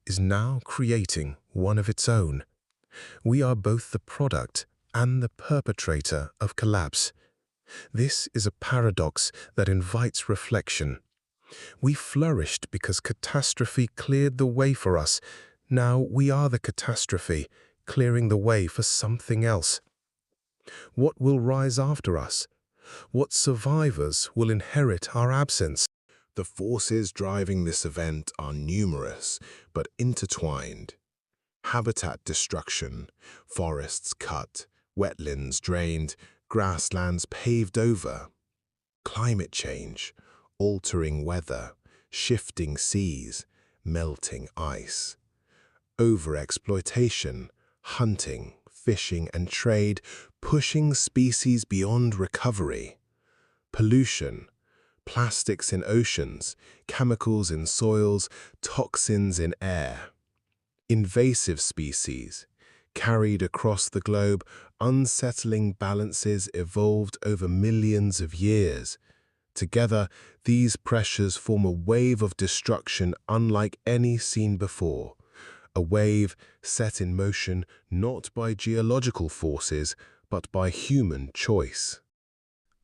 is now creating one of its own. We are both the product and the perpetrator of collapse. This is a paradox that invites reflection. We flourished because catastrophe cleared the way for us. Now we are the catastrophe, clearing the way for something else. What will rise after us? What survivors will inherit our absence? The forces driving this event are numerous, but intertwined. Habitat destruction, forests cut, wetlands drained, grasslands paved over. Climate change, altering weather, shifting seas, melting ice. Overexploitation, hunting, fishing, and trade, pushing species beyond recovery. Pollution, plastics in oceans, chemicals in soils, toxins in air. Invasive species, carried across the globe, unsettling balances evolved over millions of years. Together, these pressures form a wave of destruction unlike any seen before. A wave set in motion not by geological forces, but by human choice.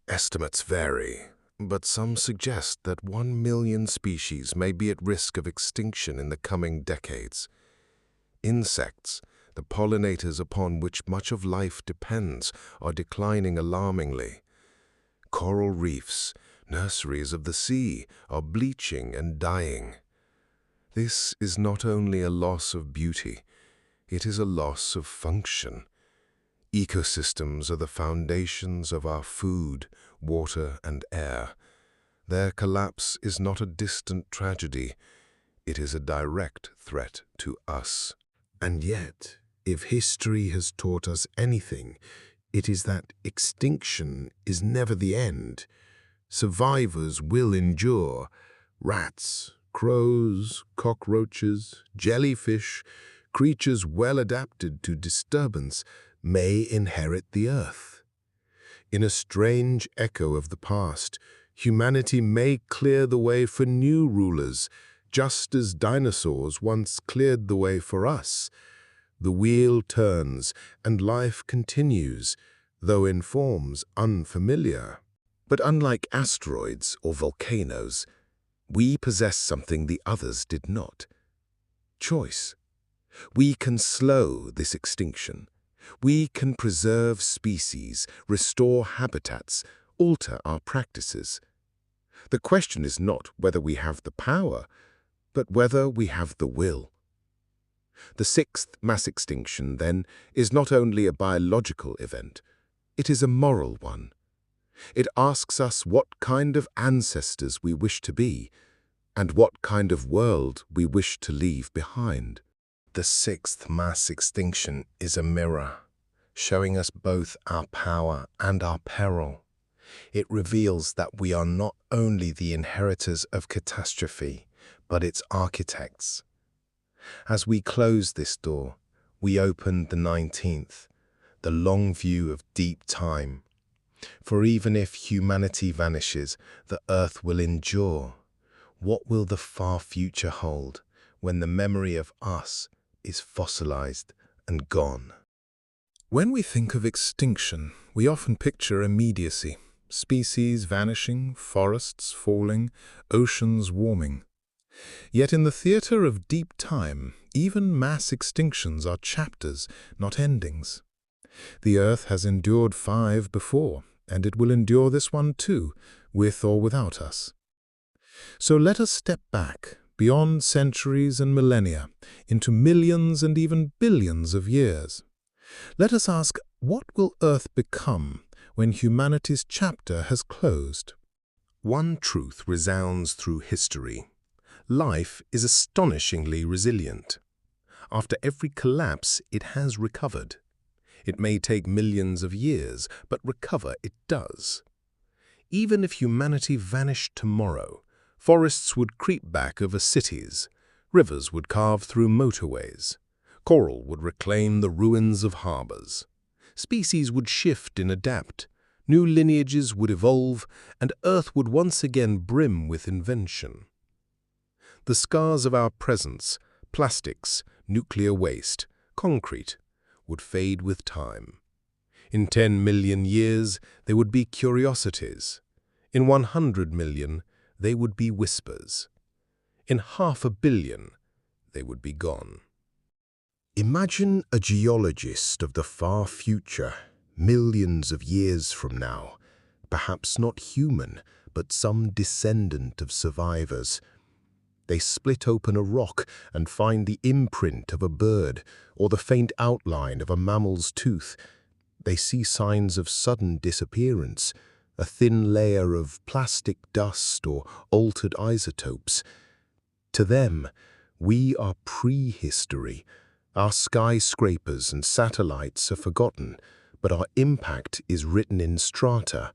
Estimates vary, but some suggest that 1 million species may be at risk of extinction in the coming decades. Insects, the pollinators upon which much of life depends, are declining alarmingly. Coral reefs, nurseries of the sea, are bleaching and dying. This is not only a loss of beauty, it is a loss of function. Ecosystems are the foundations of our food, water, and air. Their collapse is not a distant tragedy, it is a direct threat to us. And yet, if history has taught us anything, it is that extinction is never the end. Survivors will endure. Rats, crows, cockroaches, jellyfish, creatures well adapted to disturbance may inherit the earth. In a strange echo of the past, humanity may clear the way for new rulers, just as dinosaurs once cleared the way for us. The wheel turns and life continues, though in forms unfamiliar. But unlike asteroids or volcanoes, we possess something the others did not: choice. We can slow this extinction. We can preserve species, restore habitats, alter our practices. The question is not whether we have the power, but whether we have the will. The Sixth Mass Extinction, then, is not only a biological event, it is a moral one. It asks us what kind of ancestors we wish to be, and what kind of world we wish to leave behind. The Sixth Mass Extinction is a mirror, showing us both our power and our peril. It reveals that we are not only the inheritors of catastrophe, but its architects. As we close this door, we open the 19th, the long view of deep time. For even if humanity vanishes, the earth will endure. What will the far future hold when the memory of us is fossilized and gone? When we think of extinction, we often picture immediacy: species vanishing, forests falling, oceans warming. Yet in the theater of deep time, even mass extinctions are chapters, not endings. The Earth has endured 5 before, and it will endure this one too, with or without us. So let us step back, beyond centuries and millennia, into millions and even billions of years. Let us ask, what will Earth become when humanity's chapter has closed? One truth resounds through history. Life is astonishingly resilient. After every collapse, it has recovered. It may take millions of years, but recover it does. Even if humanity vanished tomorrow, forests would creep back over cities, rivers would carve through motorways, coral would reclaim the ruins of harbors, species would shift and adapt, new lineages would evolve, and Earth would once again brim with invention. The scars of our presence, plastics, nuclear waste, concrete, would fade with time. In 10 million years, they would be curiosities. In 100 million, they would be whispers. In 500 million, they would be gone. Imagine a geologist of the far future, millions of years from now, perhaps not human, but some descendant of survivors. They split open a rock and find the imprint of a bird or the faint outline of a mammal's tooth. They see signs of sudden disappearance, a thin layer of plastic dust or altered isotopes. To them, we are prehistory. Our skyscrapers and satellites are forgotten, but our impact is written in strata.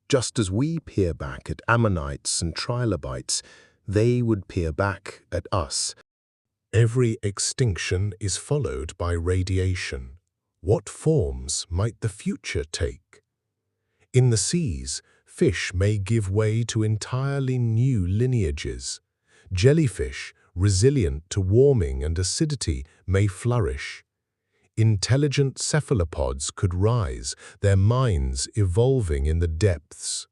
Just as we peer back at ammonites and trilobites, they would peer back at us. Every extinction is followed by radiation. What forms might the future take? In the seas, fish may give way to entirely new lineages. Jellyfish, resilient to warming and acidity, may flourish. Intelligent cephalopods could rise, their minds evolving in the depths.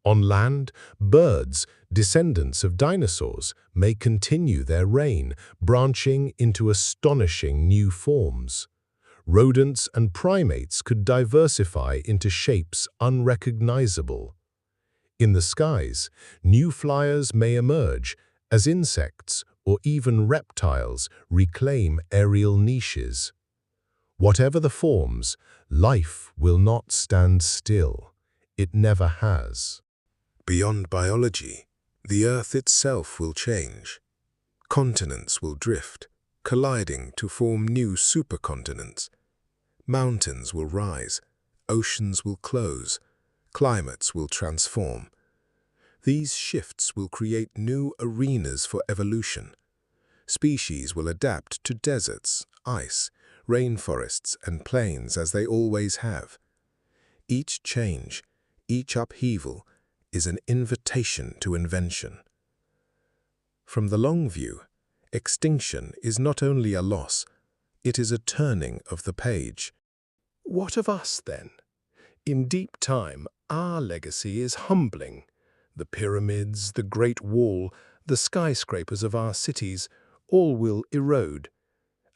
On land, birds, descendants of dinosaurs, may continue their reign, branching into astonishing new forms. Rodents and primates could diversify into shapes unrecognizable. In the skies, new flyers may emerge as insects or even reptiles reclaim aerial niches. Whatever the forms, life will not stand still. It never has. Beyond biology, the Earth itself will change. Continents will drift, colliding to form new supercontinents. Mountains will rise, oceans will close, climates will transform, These shifts will create new arenas for evolution. Species will adapt to deserts, ice, rainforests, and plains as they always have. Each change, each upheaval, is an invitation to invention. From the long view, extinction is not only a loss, it is a turning of the page. What of us, then? In deep time, our legacy is humbling. The pyramids, the Great Wall, the skyscrapers of our cities, all will erode.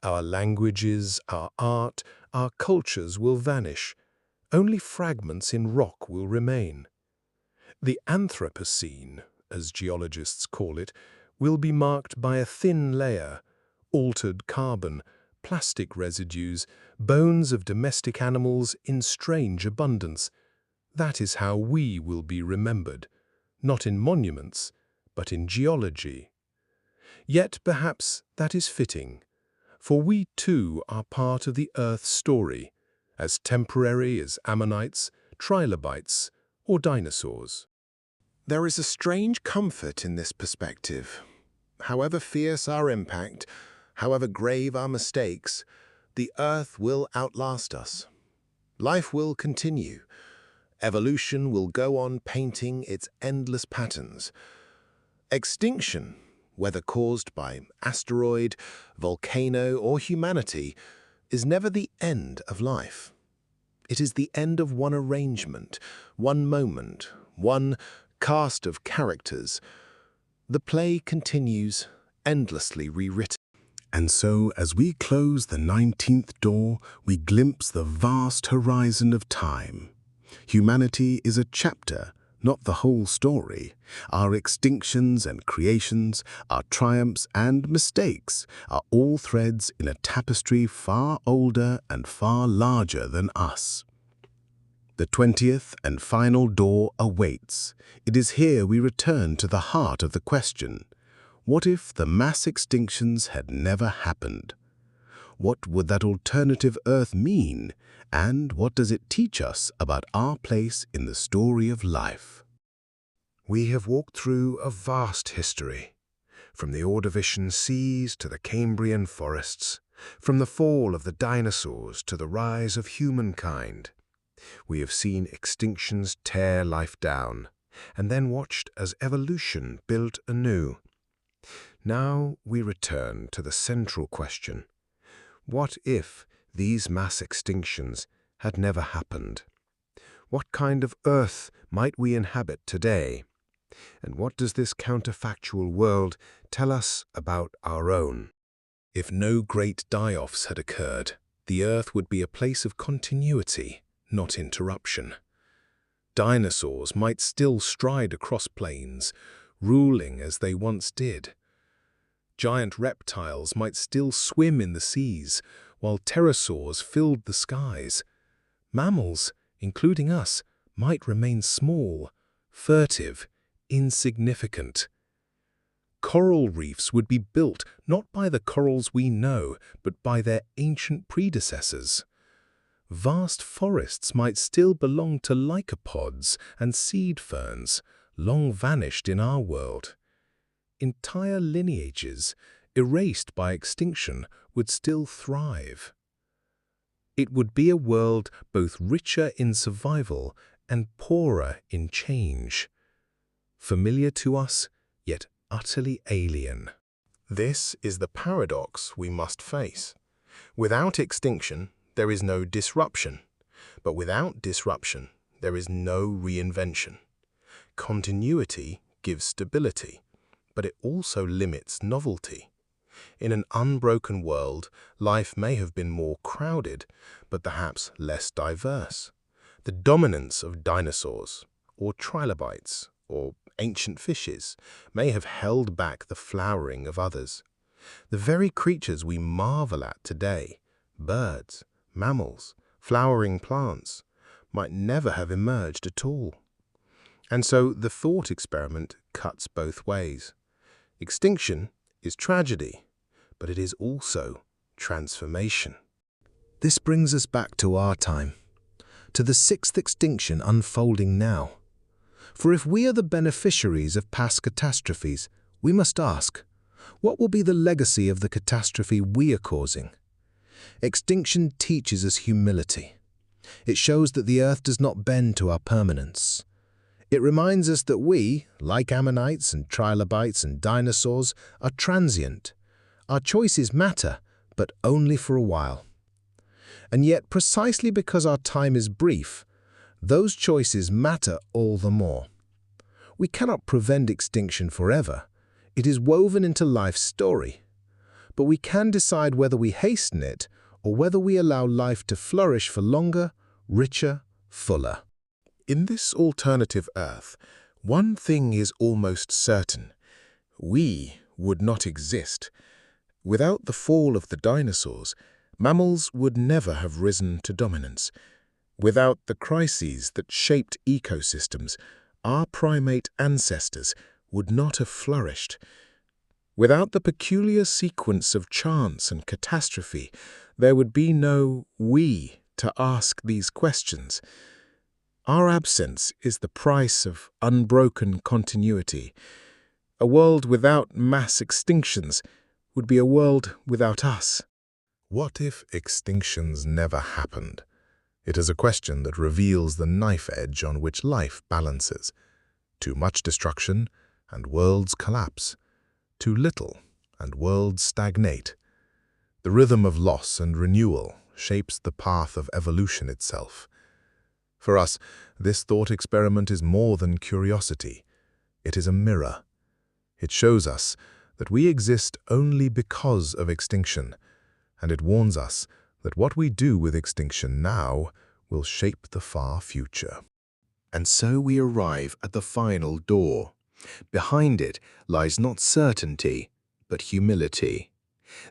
Our languages, our art, our cultures will vanish. Only fragments in rock will remain. The Anthropocene, as geologists call it, will be marked by a thin layer, altered carbon, plastic residues, bones of domestic animals in strange abundance. That is how we will be remembered, not in monuments, but in geology. Yet perhaps that is fitting, for we too are part of the Earth's story, as temporary as ammonites, trilobites, or dinosaurs. There is a strange comfort in this perspective. However fierce our impact, however grave our mistakes, the Earth will outlast us. Life will continue. Evolution will go on painting its endless patterns. Extinction, whether caused by asteroid, volcano, or humanity, is never the end of life. It is the end of one arrangement, one moment, one cast of characters. The play continues, endlessly rewritten. And so, as we close the 19th door, we glimpse the vast horizon of time. Humanity is a chapter, not the whole story. Our extinctions and creations, our triumphs and mistakes are all threads in a tapestry far older and far larger than us. The 20th and final door awaits. It is here we return to the heart of the question. What if the mass extinctions had never happened? What would that alternative Earth mean, and what does it teach us about our place in the story of life? We have walked through a vast history, from the Ordovician seas to the Cambrian forests, from the fall of the dinosaurs to the rise of humankind. We have seen extinctions tear life down, and then watched as evolution built anew. Now we return to the central question. What if these mass extinctions had never happened? What kind of Earth might we inhabit today? And what does this counterfactual world tell us about our own? If no great die-offs had occurred, the Earth would be a place of continuity, not interruption. Dinosaurs might still stride across plains, ruling as they once did. Giant reptiles might still swim in the seas, while pterosaurs filled the skies. Mammals, including us, might remain small, furtive, insignificant. Coral reefs would be built not by the corals we know, but by their ancient predecessors. Vast forests might still belong to lycopods and seed ferns, long vanished in our world. Entire lineages, erased by extinction, would still thrive. It would be a world both richer in survival and poorer in change. Familiar to us, yet utterly alien. This is the paradox we must face. Without extinction, there is no disruption. But without disruption, there is no reinvention. Continuity gives stability, but it also limits novelty. In an unbroken world, life may have been more crowded, but perhaps less diverse. The dominance of dinosaurs, or trilobites, or ancient fishes, may have held back the flowering of others. The very creatures we marvel at today, birds, mammals, flowering plants, might never have emerged at all. And so the thought experiment cuts both ways. Extinction is tragedy, but it is also transformation. This brings us back to our time, to the sixth extinction unfolding now. For if we are the beneficiaries of past catastrophes, we must ask, what will be the legacy of the catastrophe we are causing? Extinction teaches us humility. It shows that the Earth does not bend to our permanence. It reminds us that we, like ammonites and trilobites and dinosaurs, are transient. Our choices matter, but only for a while. And yet, precisely because our time is brief, those choices matter all the more. We cannot prevent extinction forever. It is woven into life's story. But we can decide whether we hasten it or whether we allow life to flourish for longer, richer, fuller. In this alternative Earth, one thing is almost certain. We would not exist. Without the fall of the dinosaurs, mammals would never have risen to dominance. Without the crises that shaped ecosystems, our primate ancestors would not have flourished. Without the peculiar sequence of chance and catastrophe, there would be no we to ask these questions. Our absence is the price of unbroken continuity. A world without mass extinctions would be a world without us. What if extinctions never happened? It is a question that reveals the knife edge on which life balances. Too much destruction, and worlds collapse. Too little, and worlds stagnate. The rhythm of loss and renewal shapes the path of evolution itself. For us, this thought experiment is more than curiosity. It is a mirror. It shows us that we exist only because of extinction, and it warns us that what we do with extinction now will shape the far future. And so we arrive at the final door. Behind it lies not certainty, but humility.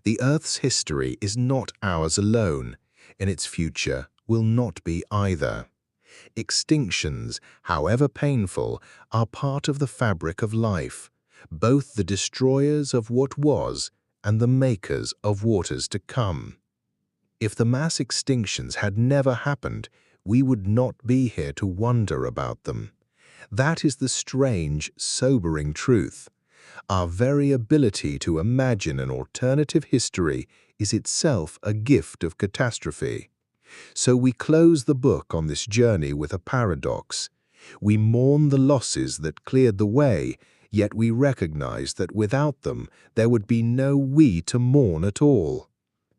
The Earth's history is not ours alone, and its future will not be either. Extinctions, however painful, are part of the fabric of life, both the destroyers of what was and the makers of what is to come. If the mass extinctions had never happened, we would not be here to wonder about them. That is the strange, sobering truth. Our very ability to imagine an alternative history is itself a gift of catastrophe. So we close the book on this journey with a paradox. We mourn the losses that cleared the way, yet we recognize that without them there would be no we to mourn at all.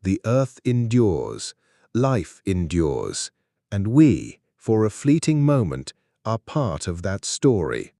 The Earth endures, life endures, and we, for a fleeting moment, are part of that story.